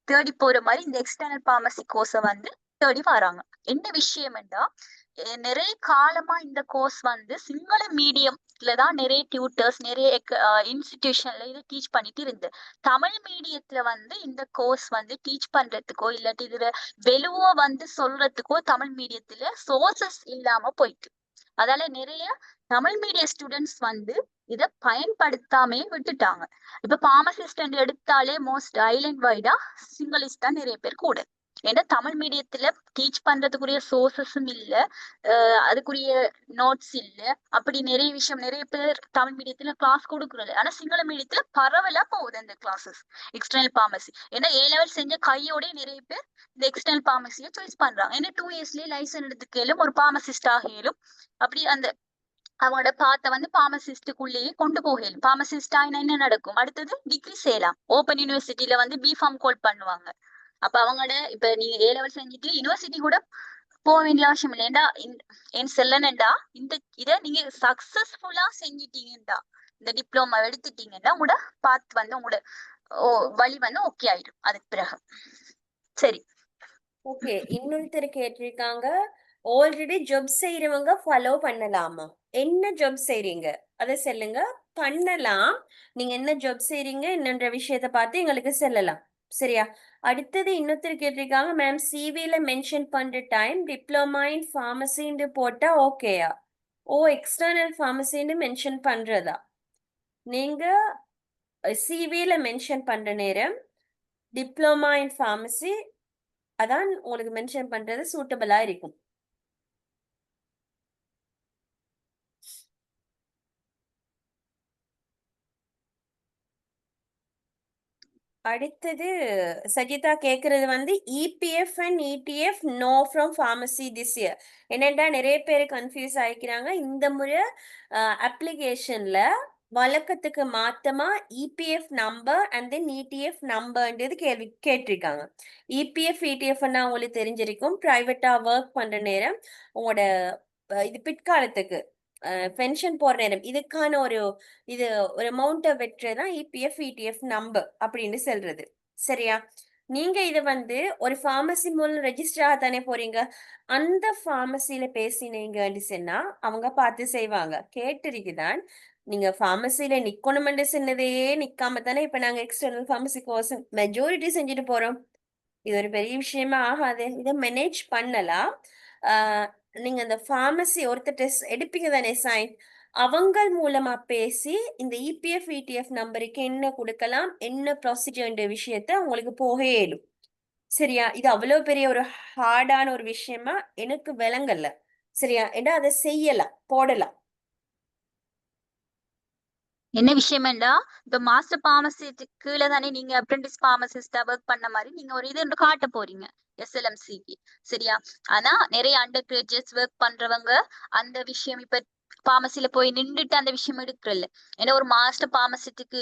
தேடி போற மாதிரி இந்த எக்ஸ்டர்னல் பார்மசி கோர்ஸை வந்து தேடி வராங்க. என்ன விஷயம்டா, நிறைய காலமா இந்த கோர்ஸ் வந்து சிங்கள மீடியம்ல தான் நிறைய டியூட்டர்ஸ் நிறைய இன்ஸ்டிடியூஷன்ல இது டீச் பண்ணிட்டு இருந்து, தமிழ் மீடியத்துல வந்து இந்த கோர்ஸ் வந்து டீச் பண்றதுக்கோ இல்லாட்டி இதுல வெளுவோ வந்து சொல்றதுக்கோ தமிழ் மீடியத்துல சோர்சஸ் இல்லாம போயிட்டு, அதால நிறைய தமிழ் மீடியம் ஸ்டூடெண்ட்ஸ் வந்து இத பயன்படுத்தாமே விட்டுட்டாங்க. இப்ப பார்மசிஸ்ட் எடுத்தாலே மோஸ்ட் ஐலண்ட் வைடா சிங்களிஸ்ட் தான் நிறைய பேர் கூட. ஏன்னா தமிழ் மீடியத்துல டீச் பண்றதுக்குரிய சோர்சஸும் இல்ல, அதுக்குரிய நோட்ஸ் இல்ல, அப்படி நிறைய விஷயம். நிறைய பேர் தமிழ் மீடியத்துல கிளாஸ் கொடுக்குறது, ஆனா சிங்கள மீடியத்துல பரவலா போகுது அந்த கிளாஸஸ் எக்ஸ்டர்னல் பார்மசி. ஏன்னா ஏ லெவல் செஞ்ச கையோட நிறைய பேர் இந்த எக்ஸ்டர்னல் பார்மசியை சாய்ஸ் பண்றாங்க. ஏன்னா 2 இயர்ஸ்லயே லைசன்ஸ் எடுத்துக்கலும் ஒரு பார்மசிஸ்ட் ஆகியும் அப்படி அந்த அவங்களோட பாத்த வந்து பார்மசிஸ்டுக்குள்ளேயே கொண்டு போகலும். பார்மசிஸ்டா என்ன நடக்கும், அடுத்தது டிகிரி செய்யலாம். ஓப்பன் யூனிவர்சிட்டியில வந்து பிஃபார்ம் கோல் பண்ணுவாங்க. அப்ப அவங்களோட இப்ப நீங்க ஏ லெவல் செஞ்சுட்டு யூனிவர்சிட்டி கூட போக வேண்டிய அவசியம் இல்லை. ஏண்டா என் செல்லனண்டா இந்த இதை நீங்க சக்சஸ்ஃபுல்லா செஞ்சிட்டீங்கடா, இந்த டிப்ளோமா எடுத்துட்டீங்கன்னா உங்களோட பாத் வந்து உங்களோட வழி வந்து ஓகே ஆயிடும் அதுக்கு பிறகு. சரி, ஓகே. இன்னொருத்தர் கேட்டிருக்காங்க, ஆல்ரெடி ஜாப் செய்யறவங்க ஃபாலோ பண்ணலாமா? என்ன ஜாப் செய்றீங்க அதை சொல்லுங்க. பண்ணலாம். நீங்க என்ன ஜாப் செய்றீங்க என்னன்ற விஷயத்த பார்த்து எங்களுக்கு சொல்லலாம். சரியா? அடுத்தது இன்னொருத்தர் கேட்டிருக்காங்க, மேம் சிவில மென்ஷன் பண்ற டைம் டிப்ளமா இன் ஃபார்மசின்னு போட்டா ஓகேயா? ஓ, எக்ஸ்டர்னல் ஃபார்மசின்னு மென்ஷன் பண்றதா? நீங்க சிவில மென்ஷன் பண்ற நேரம் டிப்ளமா இன் ஃபார்மசி அதான் உங்களுக்கு மென்ஷன் பண்றது சூட்டபிளா இருக்கும். அடுத்தது சஜிதா கேக்குறது வந்து EPF and ETF no from pharmacy this year. என்னடா நிறைய பேர் கன்ஃபியூஸ் ஆயிக்கிறாங்க. இந்த முறை அப்ளிகேஷன்ல வழக்கத்துக்கு மாத்தமா EPF number and then ETF நம்பர்ன்றது கேள்வி கேட்டிருக்காங்க. இபிஎஃப் இடிஎஃப்னா உங்களுக்கு தெரிஞ்சிருக்கும். பிரைவேட்டா ஒர்க் பண்ற நேரம் உங்களோட இது பிற்காலத்துக்கு பென்ஷன் போற நேரம் இதுக்கான இது ஒரு அமௌண்ட்டை வெட்டுறதுதான் இபிஎஃப் இடிஎஃப் நம்பர் அப்படின்னு சொல்றது. சரியா? நீங்க இதை வந்து ஒரு ஃபார்மசி மூலம் ரெஜிஸ்டர் ஆகத்தானே போறீங்க. அந்த ஃபார்மசியில பேசினீங்கன்னு சொன்னா அவங்க பார்த்து செய்வாங்க. கேட்டிருக்குதான் நீங்க ஃபார்மசியில நிக்கணும்னு சொன்னதையே நிக்காம தானே இப்ப நாங்க எக்ஸ்டர்னல் ஃபார்மசி கோர்ஸ் மெஜாரிட்டி செஞ்சுட்டு போறோம். இது ஒரு பெரிய விஷயமா ஆகாது. இதை மேனேஜ் பண்ணலாம். நீங்க அந்த ஃபார்மசி ஒருத்தர் டெஸ்ட் எடுப்பீங்க தானே சைன், அவங்க மூலமா பேசி இந்த இபிஎஃப் இடிஎஃப் நம்பருக்கு என்ன கொடுக்கலாம் என்ன ப்ரொசீஜர்ன்ற விஷயத்த உங்களுக்கு போக இயலும். சரியா? இது அவ்வளவு பெரிய ஒரு ஹார்டான ஒரு விஷயமா எனக்கு விளங்கல. சரியா? ஏன்னா அதை செய்யலாம், போடலாம். என்ன விஷயம்டா, இப்ப மாஸ்டர் பார்மசிஸ்ட் கீழே தானே நீங்க அப்ரெண்டிஸ் பார்மசிஸ்டா ஒர்க் பண்ண மாதிரி நீங்க ஒரு இது காட்ட போறீங்க எஸ்எல்எம்சிக்கு. சரியா? ஆனா நிறைய அண்டர் கிராஜுவேட்ஸ் ஒர்க் பண்றவங்க அந்த விஷயம் இப்ப பார்மசில போய் நின்றுட்டு அந்த விஷயம் எடுக்கல. ஏன்னா ஒரு மாஸ்டர் பார்மசிஸ்டுக்கு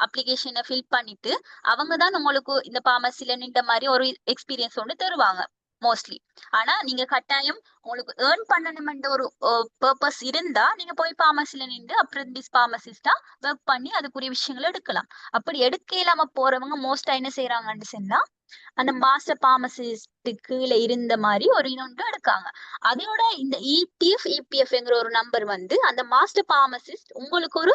அப்ளிகேஷனை ஃபில் பண்ணிட்டு அவங்க தான் உங்களுக்கு இந்த பார்மசில நின்ற மாதிரி ஒரு எக்ஸ்பீரியன்ஸ் ஒன்று தருவாங்க மோஸ்ட்லி. ஆனா நீங்க கட்டாயம் உங்களுக்கு ஏர்ன் பண்ணணும்ன்ற ஒரு பர்பஸ் இருந்தா நீங்க போய் பார்மசில நின்று அப்ரெண்டிஸ் பார்மசிஸ்டா ஒர்க் பண்ணி அதுக்குரிய விஷயங்களை எடுக்கலாம். அப்படி எடுக்க இல்லாம போறவங்க மோஸ்டா என்ன செய்யறாங்கன்னு சொன்னா அந்த மாஸ்டர் பார்மசிஸ்ட் கீழே இருந்த மாதிரி ஒரு இன்னொன்று எடுக்காங்க. அதோட இந்த இடிஎஃப் இபிஎஃப்ங்கிற ஒரு நம்பர் வந்து அந்த மாஸ்டர் பார்மசிஸ்ட் உங்களுக்கு ஒரு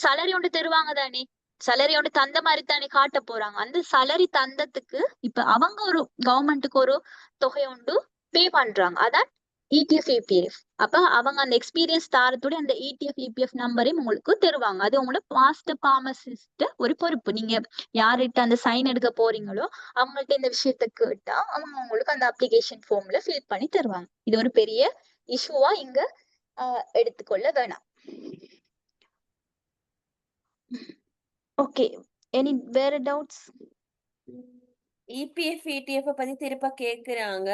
சலரி ஒன்று தருவாங்க தானே, சலரி ஒன்று தந்த மாதிரி தானே காட்ட போறாங்க. அந்த சலரி தந்ததுக்கு இப்ப அவங்க ஒரு கவர்மெண்ட்டுக்கு ஒரு தொகை உண்டு பே பண்றாங்க, அதான் இடிஎஃப் இபிஎஃப். அப்ப அவங்க அந்த எக்ஸ்பீரியன்ஸ் தாரத்தோட அந்த இடிஎஃப் இபிஎஃப் நம்பரையும் உங்களுக்கு தருவாங்க. அது உங்களோட மாஸ்டர் பார்மசிஸ்ட் ஒரு பொறுப்பு. நீங்க யார்கிட்ட அந்த சைன் எடுக்க போறீங்களோ அவங்கள்ட்ட இந்த விஷயத்த கேட்டா அவங்க உங்களுக்கு அந்த அப்ளிகேஷன் ஃபார்ம்ல ஃபில் பண்ணி தருவாங்க. இது ஒரு பெரிய இஷ்யூவா இங்க எடுத்துக்கொள்ள வேணாம். ஓகே, எனி வேற டவுட்ஸ்? இபிஎஃப் இடிஎஃப் பத்தி திருப்ப கேக்குறாங்க.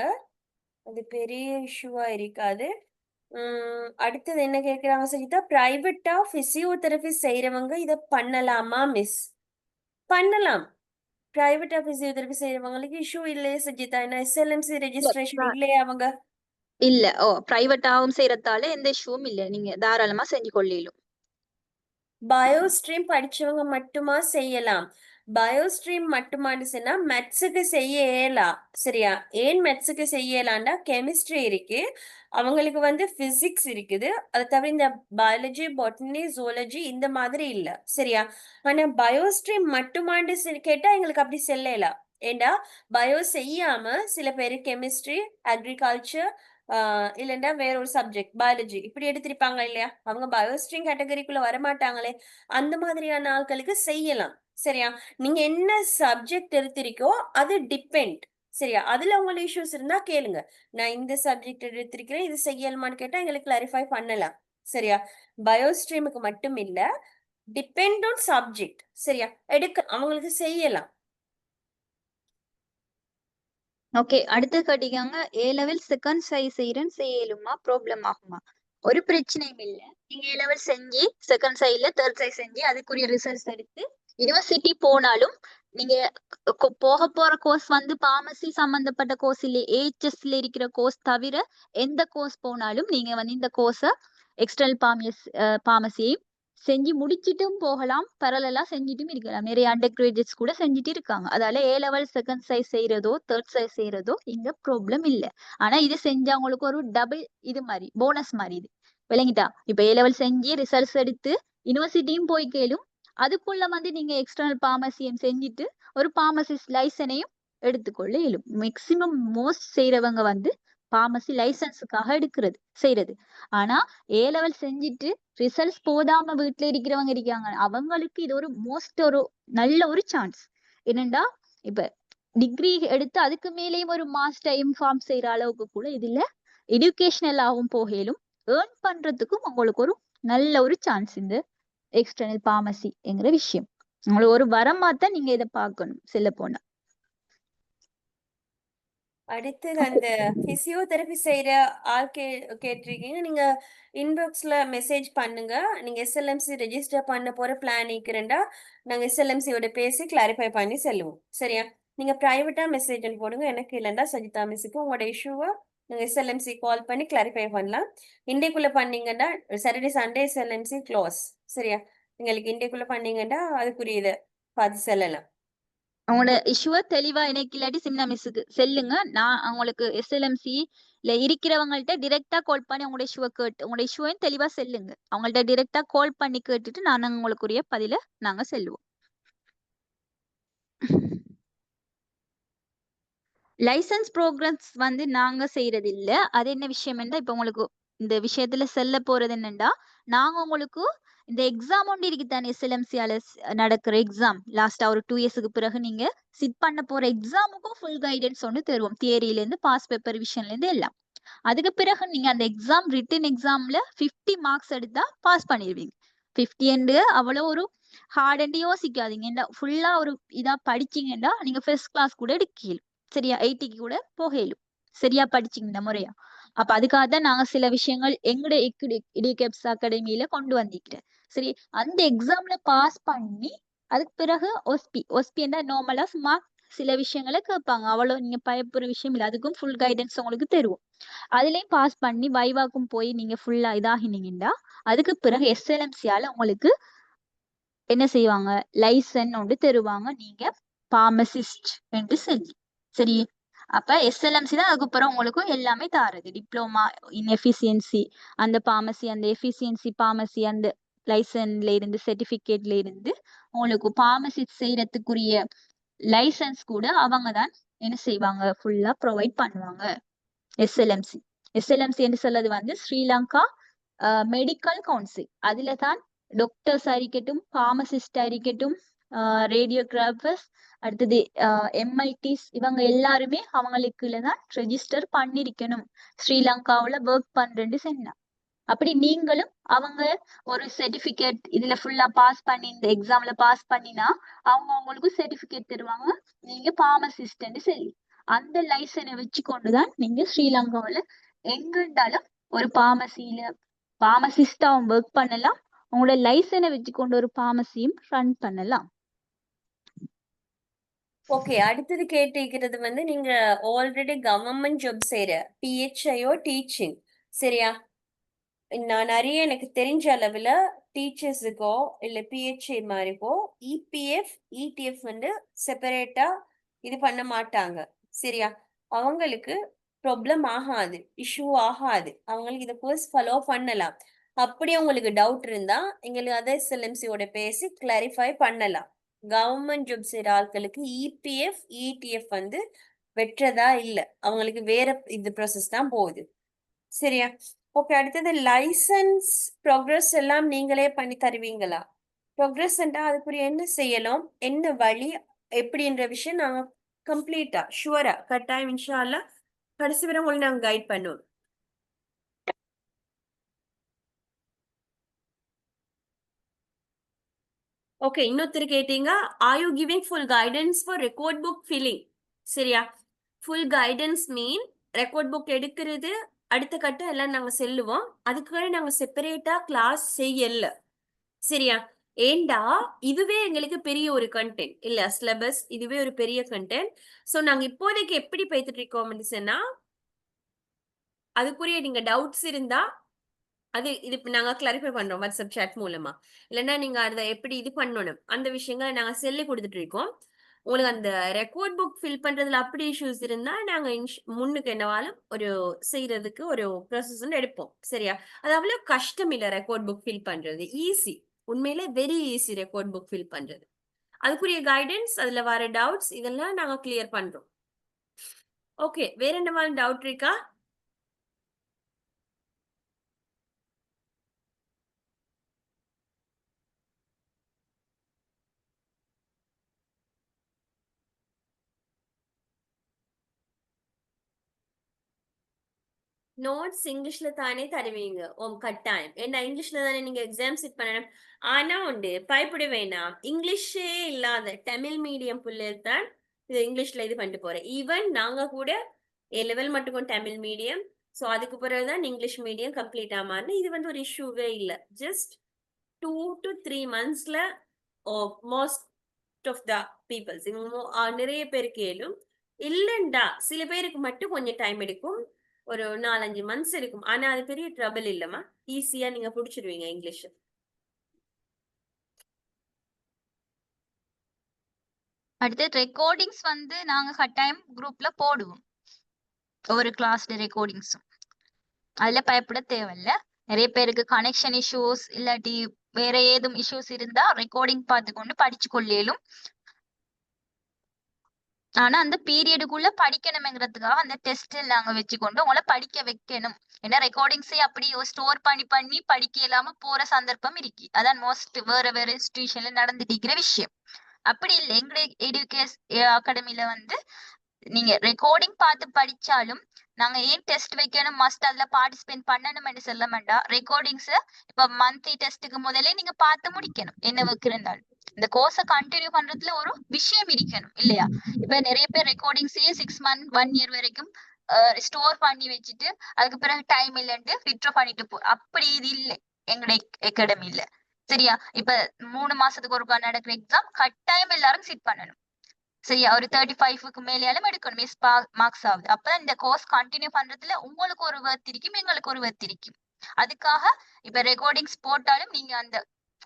அது பெரிய இஷ்யூவா இருக்காது. அடுத்தது என்ன கேக்குறாங்க சஜிதா, பிரைவேட்டா பிசியோதெரபி செய்யறவங்க இத பண்ணலாமா மிஸ்? பண்ணலாம். பிரைவேட்டா பிசியோதெரபி செய்யறவங்களுக்கு இஷ்யூ இல்லையே சஜிதா. என்ன எஸ்எல்எம்சி ரெஜிஸ்ட்ரேஷன் இல்லையா அவங்க? இல்ல பிரைவேட்டாவும் செய்யறதால எந்த இஷ்யூவும் இல்ல, நீங்க தாராளமா செஞ்சு கொள்ளிலும். பயோஸ்ட்ரீம் படிச்சவங்க மட்டுமா செய்யலாம்? பயோஸ்ட்ரீம் மட்டுமான்னு சொன்னா மெட்ஸுக்கு செய்ய இயலாம். சரியா? ஏன் மெட்ஸுக்கு செய்ய இயலாண்டா கெமிஸ்ட்ரி இருக்கு, அவங்களுக்கு வந்து பிசிக்ஸ் இருக்குது, அது தவிர இந்த பயாலஜி, பாட்டனி, ஜூலஜி இந்த மாதிரி இல்ல. சரியா? ஆனா பயோஸ்ட்ரீம் மட்டுமான்னு கேட்டா எங்களுக்கு அப்படி செல்லலாம். ஏண்டா பயோ செய்யாம சில பேரு கெமிஸ்ட்ரி, அக்ரிகல்ச்சர், இல்லைன்னா வேற ஒரு சப்ஜெக்ட் பயாலஜி இப்படி எடுத்திருப்பாங்க இல்லையா, அவங்க பயோஸ்ட்ரீம் கேட்டகரிக்குள்ள வரமாட்டாங்களே. அந்த மாதிரியான ஆட்களுக்கு செய்யலாம். சரியா? நீங்க என்ன சப்ஜெக்ட் எடுத்திருக்கோ அது டிபெண்ட். சரியா? அதுல உங்களுக்கு இஷ்யூஸ் இருந்தா கேளுங்க. நான் இந்த சப்ஜெக்ட் எடுத்திருக்கிறேன், இது செய்யலுமான்னு கேட்டா எங்களுக்கு கிளாரிஃபை பண்ணலாம். சரியா? பயோஸ்ட்ரீமுக்கு மட்டும் இல்ல, டிபெண்ட் ஆன் சப்ஜெக்ட். சரியா? அவங்களுக்கு செய்யலாம். ஓகே, அடுத்து கேட்டிருக்காங்க ஏ லெவல் செகண்ட் சைஸ் செய்யறேன்னு செய்யலுமா, ப்ராப்ளம் ஆகுமா? ஒரு பிரச்சனையும் இல்ல. நீங்க ஏ லெவல் செஞ்சு செகண்ட் சைஸ்ல தேர்ட் சைஸ் செஞ்சு அதுக்குரிய ரிசல்ட்ஸ் எடுத்து யுனிவர்சிட்டி போனாலும், நீங்க போக போற கோர்ஸ் வந்து பார்மசி சம்பந்தப்பட்ட கோர்ஸ் இல்ல, ஏஹெச்எஸ்ல இருக்கிற கோர்ஸ் தவிர எந்த கோர்ஸ் போனாலும் நீங்க வந்து இந்த கோர்ஸ எக்ஸ்டர்னல் பார்மசியையும் செஞ்சு முடிச்சிட்டும் போகலாம், பரலலா செஞ்சுட்டும் இருக்கலாம். நிறைய அண்டர் கிராஜுவேட்ஸ் கூட செஞ்சுட்டு இருக்காங்க. அதால ஏ லெவல் செகண்ட் சைஸ் செய்யறதோ தேர்ட் சைஸ் செய்யறதோ இங்க ப்ராப்ளம் இல்ல. ஆனா இது செஞ்சவங்களுக்கு ஒரு டபுள் இது மாதிரி போனஸ் மாதிரி இது விளங்கிட்டா. இப்ப ஏ லெவல் செஞ்சு ரிசல்ட்ஸ் எடுத்து யூனிவர்சிட்டியும் போய் கேளும், அதுக்குள்ள வந்து நீங்க எக்ஸ்டர்னல் பார்மசியும் செஞ்சுட்டு ஒரு பார்மசிஸ்ட் லைசனையும் எடுத்துக்கொள்ள இயலும். மேக்சிமம் மோஸ்ட் செய்யறவங்க வந்து பார்மசி லைசன்ஸுக்காக எடுக்கிறது செய்யறது. ஆனா ஏ லெவல் செஞ்சுட்டு ரிசல்ட்ஸ் போதாம வீட்டுல இருக்கிறவங்க இருக்காங்க, அவங்களுக்கு இது ஒரு மோஸ்ட் ஒரு நல்ல ஒரு சான்ஸ். என்னண்டா இப்ப டிகிரி எடுத்து அதுக்கு மேலேயும் ஒரு மாஸ்டர் இன்ஃபார்ம் செய்யற அளவுக்கு கூட இதுல எடுகேஷனலாகவும் போகலும் ஏர்ன் பண்றதுக்கும் உங்களுக்கு ஒரு நல்ல ஒரு சான்ஸ் இந்த எக்ஸ்டர்னல் பார்மசிங்கிற விஷயம். உங்களுக்கு ஒரு வரமாத்தான் நீங்க இதை பார்க்கணும் செல்ல போனா. அடுத்தது அந்த பிசியோதெரபி செய்யற ஆள் கேட்டிருக்கீங்க. நீங்க இன்பாக்ஸ்ல மெசேஜ் பண்ணுங்க. நீங்க எஸ்எல்எம்சி ரெஜிஸ்டர் பண்ண போற பிளான் இருக்கிறேன்டா நாங்க எஸ்எல்எம்சியோட பேசி கிளாரிஃபை பண்ணி செல்லுவோம். சரியா? நீங்க பிரைவேட்டா மெசேஜ் போடுங்க, எனக்கு இல்லைண்டா சஜிதா மிஸ்ஸுக்கு உங்களோட இஷ்யூவை நீங்க எஸ்எல்எம்சி கால் பண்ணி கிளாரிஃபை பண்ணலாம். இன்றைக்குள்ள பண்ணீங்கன்னா சாட்டர்டே சண்டே எஸ்எல்எம்சி க்ளோஸ். சரியா? எங்களுக்கு இன்றைக்குள்ள பண்ணீங்கன்னா அதுக்குரிய இதை பார்த்து செல்லலாம். அவங்களோட இஷ்யூவை தெளிவா எனக்கு இல்லாட்டி சிம்னா மிஸ்ஸுக்கு செல்லுங்க. நான் அவங்களுக்கு எஸ்எல்எம்சி இருக்கிறவங்கள்ட்ட டிரெக்டா கால் பண்ணி உங்களோட இஷ்யூவை கேட்டு உங்களோட இஷ்யூவையும் தெளிவா செல்லுங்க. அவங்கள்ட்ட டிரெக்டா கால் பண்ணி கேட்டுட்டு நான் உங்களுக்குரிய பதில நாங்க செல்லுவோம். லைசன்ஸ் ப்ரோக்ராம்ஸ் வந்து நாங்க செய்யறது இல்ல. அது என்ன விஷயம் என்றா, இப்ப உங்களுக்கு இந்த விஷயத்துல செல்ல போறது என்னண்டா, நாங்க உங்களுக்கு இந்த எக்ஸாம் ஒன்று இருக்குதானே எஸ்எல்எம்சியால நடக்கிற எக்ஸாம் லாஸ்டா ஒரு 2 இயர்ஸ்க்கு பிறகு நீங்க சிட் பண்ண போற எக்ஸாமுக்கும் ஃபுல் கைடன்ஸ் ஒன்று தருவோம். தியரியில இருந்து பாஸ் பேப்பர் விஷன்ல இருந்து எல்லாம். அதுக்கு பிறகு நீங்க அந்த எக்ஸாம் ரிட்டன் எக்ஸாம்ல 50 மார்க்ஸ் எடுத்தா பாஸ் பண்ணிடுவீங்க. 50 என்று அவ்வளவு ஒரு ஹார்ட் என்று யோசிக்காதீங்க. ஃபுல்லா ஒரு இதா படிச்சீங்கன்னா நீங்க ஃபர்ஸ்ட் கிளாஸ் கூட எடுக்கலாம். சரியா? 80க்கு கூட போகலும். சரியா படிச்சீங்க முறையா. அப்ப அதுக்காக தான் நாங்க சில விஷயங்கள் எங்கட இடிகேப்ஸ் அகாடமியில கொண்டு வந்திருக்கிறேன். சரி, அந்த எக்ஸாம்ல பாஸ் பண்ணி அதுக்கு பிறகு ஒஸ்பி என்ன நார்மலா சும்மா சில விஷயங்களை கேட்பாங்க. அவ்வளவு நீங்க பயப்படுற விஷயம் இல்லை. அதுக்கும் ஃபுல் கைடன்ஸ் உங்களுக்கு தருவோம். அதுலயும் பாஸ் பண்ணி வைவாக்கும் போய் நீங்க ஃபுல்லா இதாகினீங்கன்னா அதுக்கு பிறகு எஸ்எல்எம்சியால உங்களுக்கு என்ன செய்வாங்க, லைசன் ஒன்று தருவாங்க. நீங்க பார்மசிஸ்ட் என்று சொல்லி. சரி, அப்ப எஸ்எல்எம்சி தான் அதுக்கப்புறம் உங்களுக்கு எல்லாமே தாருது. டிப்ளோமா இன் எஃபிசியன்சி அந்த பார்மசி, அந்த எஃபிசியன்சி பார்மசி அந்த லைசன்ஸ்ல இருந்து சர்டிபிகேட்ல இருந்து உங்களுக்கு பார்மசி செய்யறதுக்குரிய லைசன்ஸ் கூட அவங்க தான் என்ன செய்வாங்க, ஃபுல்லா ப்ரொவைட் பண்ணுவாங்க. எஸ்எல்எம்சி எஸ்எல்எம்சி என்று சொல்றது வந்து ஸ்ரீலங்கா மெடிக்கல் கவுன்சில். அதுல தான் டாக்டர்ஸா இருக்கட்டும், பார்மசிஸ்டா இருக்கட்டும், ரேடியோகிராஃபர்ஸ், அடுத்தது எம்ஐடிஸ், இவங்க எல்லாருமே அவங்களுக்குள்ள தான் ரெஜிஸ்டர் பண்ணிருக்கணும் ஸ்ரீலங்காவுல ஒர்க் பண்றேன்னு சொன்னா. அப்படி நீங்களும் அவங்க ஒரு சர்டிபிகேட் இதுல ஃபுல்லா பாஸ் பண்ணி இந்த எக்ஸாம்ல பாஸ் பண்ணினா அவங்க உங்களுக்கு சர்டிபிகேட் தருவாங்க. நீங்க பார்மசிஸ்ட்ன்னு சொல்லி அந்த லைசனை வச்சு கொண்டுதான் நீங்க ஸ்ரீலங்காவில எங்க இருந்தாலும் ஒரு பார்மசிஸ்டாவும் ஒர்க் பண்ணலாம். உங்களோட லைசனை வச்சு கொண்டு ஒரு பார்மசியும் ரன் பண்ணலாம். ஓகே, அடுத்தது கேட்டிருக்கிறது வந்து நீங்க ஆல்ரெடி கவர்மெண்ட் ஜாப் செய்யற பிஹெச்ஐயோ டீச்சிங், சரியா? நான் நிறைய எனக்கு தெரிஞ்ச அளவுல டீச்சர்ஸுக்கோ இல்ல பிஹெச்ஐ மாதிரிக்கோ இபிஎஃப் இடிஎஃப் வந்து செப்பரேட்டா இது பண்ண மாட்டாங்க, சரியா? அவங்களுக்கு ப்ராப்ளம் ஆகாது, இஷ்யூ ஆகாது, அவங்களுக்கு இதை கோர்ஸ் ஃபாலோ பண்ணலாம். அப்படி உங்களுக்கு டவுட் இருந்தா எங்களுக்கு அதர் எஸ்எல்எம்சியோட பேசி கிளாரிஃபை பண்ணலாம். கவர்மெண்ட் ஜாப் செய்யற ஆட்களுக்கு இபிஎஃப் இடிஎஃப் வந்து வெற்றதா இல்ல, அவங்களுக்கு வேற இது ப்ராசஸ் தான் போகுது, சரியா? ஓகே, அடுத்தது லைசன்ஸ் ப்ரோக்ரஸ் எல்லாம் நீங்களே பண்ணி தருவீங்களா? ப்ரோக்ரஸ் அதுக்குரிய என்ன செய்யலாம், என்ன வழி, எப்படின்ற விஷயம் நாங்க கம்ப்ளீட்டா ஷுவரா கட்டாயம் இன்ஷா அல்லாஹ் கடைசி வரை உங்களுக்கு நாங்க கைட் பண்ணுவோம். ஓகே, இன்னொருத்தர் கேட்டீங்க, are you giving full guidance for record book filling, சரியா? ஃபுல் கைடன்ஸ் மீன் ரெக்கார்ட் புக் எடுக்கிறது அடுத்த கட்டம் எல்லாம் நாங்க செல்லுவோம், அதுக்காக நாங்க செப்பரேட்டா கிளாஸ் செய்யல, சரியா? ஏண்டா இதுவே எங்களுக்கு பெரிய ஒரு கண்டென்ட் இல்ல, சிலபஸ் இதுவே ஒரு பெரிய கண்டென்ட். சோ நாங்க இப்போதைக்கு எப்படி போயிட்டு இருக்கோம் சொன்னா, அதுக்குரிய நீங்க டவுட்ஸ் இருந்தா அது இது நாங்க கிளாரிஃபை பண்றோம் வாட்ஸ்அப் சாட் மூலமா. இல்லைன்னா நீங்க அதை எப்படி இது பண்ணணும் அந்த விஷயங்களை நாங்க சொல்லி கொடுத்துட்டு இருக்கோம். உங்களுக்கு அந்த ரெக்கார்ட் புக் ஃபில் பண்றதுல அப்படி இஷ்யூஸ் இருந்தா நாங்க முன்னுக்கு என்னவாலும் ஒரு செய்யறதுக்கு ஒரு ப்ராசஸ் எடுப்போம், சரியா? அது அவ்வளவு கஷ்டம் இல்ல, ரெக்கார்ட் புக் ஃபில் பண்றது ஈஸி, உண்மையிலே very easy record book fill பண்றது. அதுக்குரிய கைடன்ஸ், அதுல வர டவுட்ஸ் இதெல்லாம் நாங்க கிளியர் பண்றோம். ஓகே, வேற என்னவாலும் டவுட் இருக்கா? நோட்ஸ் இங்கிலீஷ்ல தானே தருவீங்க? ஓம் கட்டாயம். ஏன்னா இங்கிலீஷ்ல தானே நீங்க எக்ஸாம் சிட் பண்ணணும். ஆனா உண்டு, பயப்பட வேணாம். இங்கிலீஷே இல்லாத தமிழ் மீடியம் பிள்ளைகள் தான் இது இங்கிலீஷ்ல இது பண்ணிட்டு போறேன். ஈவன் நாங்க கூட லெவல் மட்டும் தமிழ் மீடியம், ஸோ அதுக்கு பிறகுதான் இங்கிலீஷ் மீடியம் கம்ப்ளீட் ஆமான்னு. இது வந்து ஒரு இஷ்யூவே இல்லை. ஜஸ்ட் 2 to 3 monthsல மோஸ்ட் ஆஃப் த பீப்புள்ஸ் நிறைய பேருக்கு கேளும். இல்லண்டா சில பேருக்கு மட்டும் கொஞ்சம் டைம் எடுக்கும், ஒரு 4-5 months இருக்கும். ஆனா அது பெரிய ட்ரபிள் இல்லம்மா, ஈஸியா நீங்க புடிச்சிருவீங்க இங்கிலீஷ். அடுத்து ரெக்கார்டிங்ஸ் வந்து நாங்க கட்டாயம் குரூப்ல போடுவோம், ஒவ்வொரு கிளாஸ்ல ரெக்கார்டிங்ஸும். அதுல பயப்பட தேவையில்ல. நிறைய பேருக்கு கனெக்ஷன் இஷ்யூஸ் இல்லாட்டி வேற ஏதும் இஷ்யூஸ் இருந்தா ரெக்கார்டிங் பார்த்து கொண்டு படிச்சு கொள்ளேலும். ஆனா அந்த பீரியடுக்குள்ள படிக்கணுங்கிறதுக்காக அந்த டெஸ்ட் நாங்க வச்சுக்கொண்டு உங்களை படிக்க வைக்கணும். ஏன்னா ரெக்கார்டிங்ஸே அப்படி ஸ்டோர் பண்ணி பண்ணி படிக்க இல்லாம போற சந்தர்ப்பம் இருக்கு. அதான் மோஸ்ட் வேற வேற இன்ஸ்டிடியூஷன்ல நடந்துட்டு இருக்கிற விஷயம். அப்படி இல்லை, எங்களுடைய எஜுகேஷன் அகாடமில வந்து நீங்க ரெக்கார்டிங் பார்த்து படிச்சாலும் நாங்க ஏன் டெஸ்ட் வைக்கணும், மஸ்ட் அதுல பார்ட்டிசிபேட் பண்ணணும் சொல்ல வேண்டாம். ரெக்கார்டிங்ஸ் இப்ப மந்த்லி டெஸ்ட்டுக்கு முதலே நீங்க பார்த்து முடிக்கணும் என்ன ஒர்க் இருந்தாலும். இந்த கோர்ஸை கண்டினியூ பண்றதுல ஒரு விஷயம் இருக்கணும் இல்லையா? இப்ப நிறைய பேர் ரெக்கார்டிங்ஸே 6 months 1 year வரைக்கும் ஸ்டோர் பண்ணி வச்சுட்டு அதுக்கு பிறகு டைம் இல்லைன்னு வித்ட்ரா பண்ணிட்டு அப்படி இது இல்லை எங்களுடைய அகாடமில, சரியா? இப்ப 3 மாசத்துக்கு ஒருக்கா நடக்கிற எக்ஸாம் கட்டாயம் எல்லாரும் சிட் பண்ணணும், சரியா? ஒரு 35க்கு மேலேயாலும் எடுக்கணும், மிஸ் மார்க்ஸ் ஆகுது. அப்பதான் இந்த கோர்ஸ் கண்டினியூ பண்றதுல உங்களுக்கு ஒரு வர்த் இருக்கும், எங்களுக்கு ஒரு வர்த் இருக்கும். அதுக்காக இப்ப ரெக்கார்டிங்ஸ் போட்டாலும் நீங்க அந்த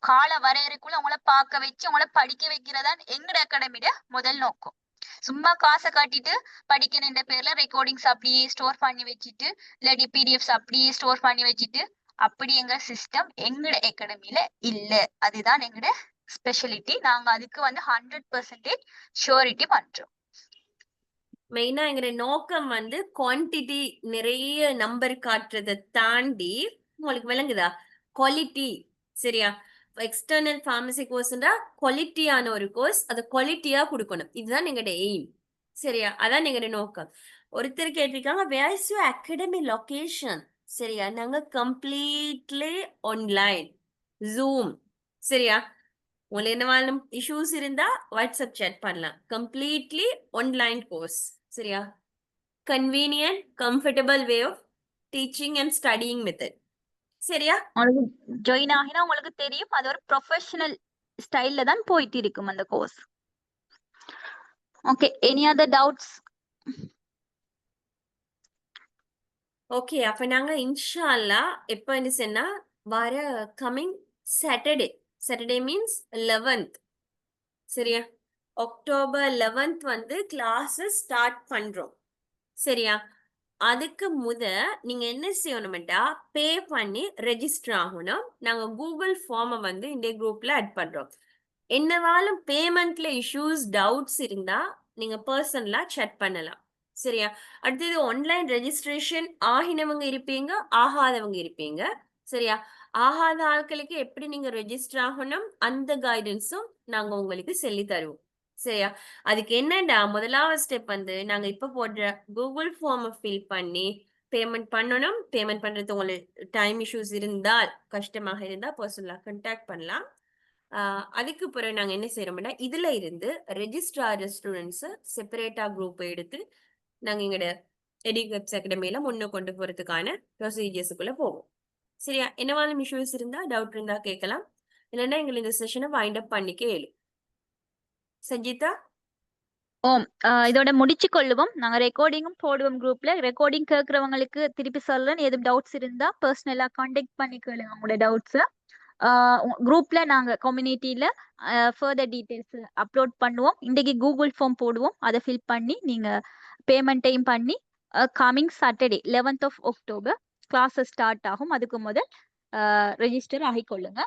கால வரையறைக்குள்ள உங்களை பார்க்க வச்சு உங்களை படிக்க வைக்கிறதான் எங்கட அகாடமியோட முதல் நோக்கம். சும்மா காசை காட்டிட்டு படிக்கணுன்ற பேர்ல ரெக்கார்டிங்ஸ் அப்படியே ஸ்டோர் பண்ணி வச்சுட்டு இல்லாட்டி பிடிஎஃப்ஸ் அப்படியே ஸ்டோர் பண்ணி வச்சுட்டு அப்படி எங்க சிஸ்டம் எங்கட அகாடமியில இல்ல. அதுதான் எங்கட ஸ்பெஷாலிட்டி. நாங்க அதுக்கு வந்து 100% ஷூரிட்டி பண்றோம். மெயினா எங்க நோக்கம் வந்து குவான்டிட்டி நிறைய நம்பர் காட்டுறதை தாண்டி உங்களுக்கு விளங்குதா, குவாலிட்டி, சரியா? எக்ஸ்டர்னல் ஃபார்மசி கோர்ஸ்ன்றா குவாலிட்டியான ஒரு கோர்ஸ், அதை குவாலிட்டியா கொடுக்கணும், இதுதான் எங்களோட எய்ம், சரியா? அதான் எங்களோட நோக்கம். ஒருத்தர் கேட்டிருக்காங்க, where is your academy location? சரியா, நாங்க கம்ப்ளீட்லி ஆன்லைன் ஜூம், சரியா? உங்களுக்கு என்னவாலும் இஷ்யூஸ் இருந்தா வாட்ஸ்அப் சேட் பண்ணலாம். கம்ப்ளீட்லி ஆன்லைன் கோர்ஸ், சரியா? Convenient comfortable way of teaching and studying method, சரியா? உங்களுக்கு ஜாயின் ஆகினா உங்களுக்கு தெரியும் அது ஒரு ப்ரொஃபஷனல் ஸ்டைல்ல தான் போயிட்டு இருக்கும் அந்த course. Okay, any other doubts? Okay, அப்ப நாங்க இன்ஷா அல்லாஹ் எப்பன்னு சொன்னா வர கமிங் சாட்டர்டே மீன்ஸ் 11th, சரியா? அக்டோபர் 11th வந்து கிளாஸஸ் ஸ்டார்ட் பண்றோம், சரியா? அதுக்கு நீங்க என்ன செய்யணும்டா, பே பண்ணி ரெஜிஸ்டர் ஆகணும். நாங்க கூகுள் ஃபார்மை வந்து இந்த குரூப்ல ஆட் பண்றோம். என்னவாலும் பேமெண்ட்ல இஷ்யூஸ் டவுட்ஸ் இருந்தா நீங்க பர்சனலா chat பண்ணலாம், சரியா? அடுத்தது ஆன்லைன் ரெஜிஸ்ட்ரேஷன் ஆகினவங்க இருப்பீங்க, ஆகாதவங்க இருப்பீங்க, சரியா? ஆகாத ஆட்களுக்கு எப்படி நீங்க ரெஜிஸ்டர் ஆகணும் அந்த கைடன்ஸும் நாங்க உங்களுக்கு சொல்லி தருவோம், சரியா? அதுக்கு என்னடா முதலாவது ஸ்டெப் வந்து நாங்க இப்ப போடுற கூகுள் ஃபார்மை ஃபில் பண்ணி பேமெண்ட் பண்ணணும். பேமெண்ட் பண்றது உங்களுக்கு டைம் இஷ்யூஸ் இருந்தால், கஷ்டமாக இருந்தா பர்சனலா கான்டாக்ட் பண்ணலாம். அதுக்கு பிறகு நாங்க என்ன செய்யறோம்னா, இதுல இருந்து ரெஜிஸ்ட்ரார் ஸ்டூடெண்ட்ஸ் செப்பரேட்டா குரூப் எடுத்து நாங்க எங்களோட எடிகப்ஸ் அகாடமியில முன்ன கொண்டு போறதுக்கான ப்ரொசீஜர்ஸுக்குள்ள போவோம், சரியா? என்னவாலும் இஷ்யூஸ் இருந்தா டவுட் இருந்தா கேட்கலாம், இல்லைன்னா எங்களை இந்த செஷனை வைண்ட் அப் பண்ணிக்க இயலும். சஞ்சிதா? ஓம், இதோட முடிச்சு கொள்ளுவோம். நாங்க ரெக்கார்டிங்கும் போடுவோம் குரூப்ல. ரெக்கார்டிங் கேட்கறவங்களுக்கு திருப்பி சொல்றேன், எதுவும் டவுட்ஸ் இருந்தா பர்சனலா கான்டாக்ட் பண்ணி கேளுங்க உங்களோட டவுட்ஸ். குரூப்ல நாங்க கம்யூனிட்டியில ஃபர்தர் டீடைல்ஸ் அப்லோட் பண்ணுவோம். இன்றைக்கு கூகுள் ஃபார்ம் போடுவோம், அதை ஃபில் பண்ணி நீங்க பேமெண்ட்டையும் பண்ணி coming Saturday 11th of October classes start ஆகும். அதுக்கு முதல் ரெஜிஸ்டர் ஆகிக்கொள்ளுங்க.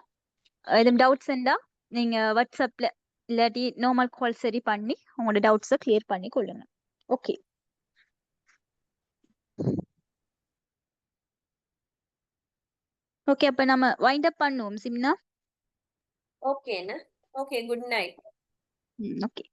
எதுவும் டவுட்ஸ் இருந்தா நீங்க வாட்ஸ்அப்ல இல்லாட்டி நார்மல் கால் சரி பண்ணி உங்களோட டவுட்ஸை கிளியர் பண்ணி கொள்ளுங்க. ஓகே, ஓகே, அப்ப நம்ம வைண்ட் அப் பண்ணுவோம் சிம்னா. ஓகேண்ணா. Okay, good night. ஓகே.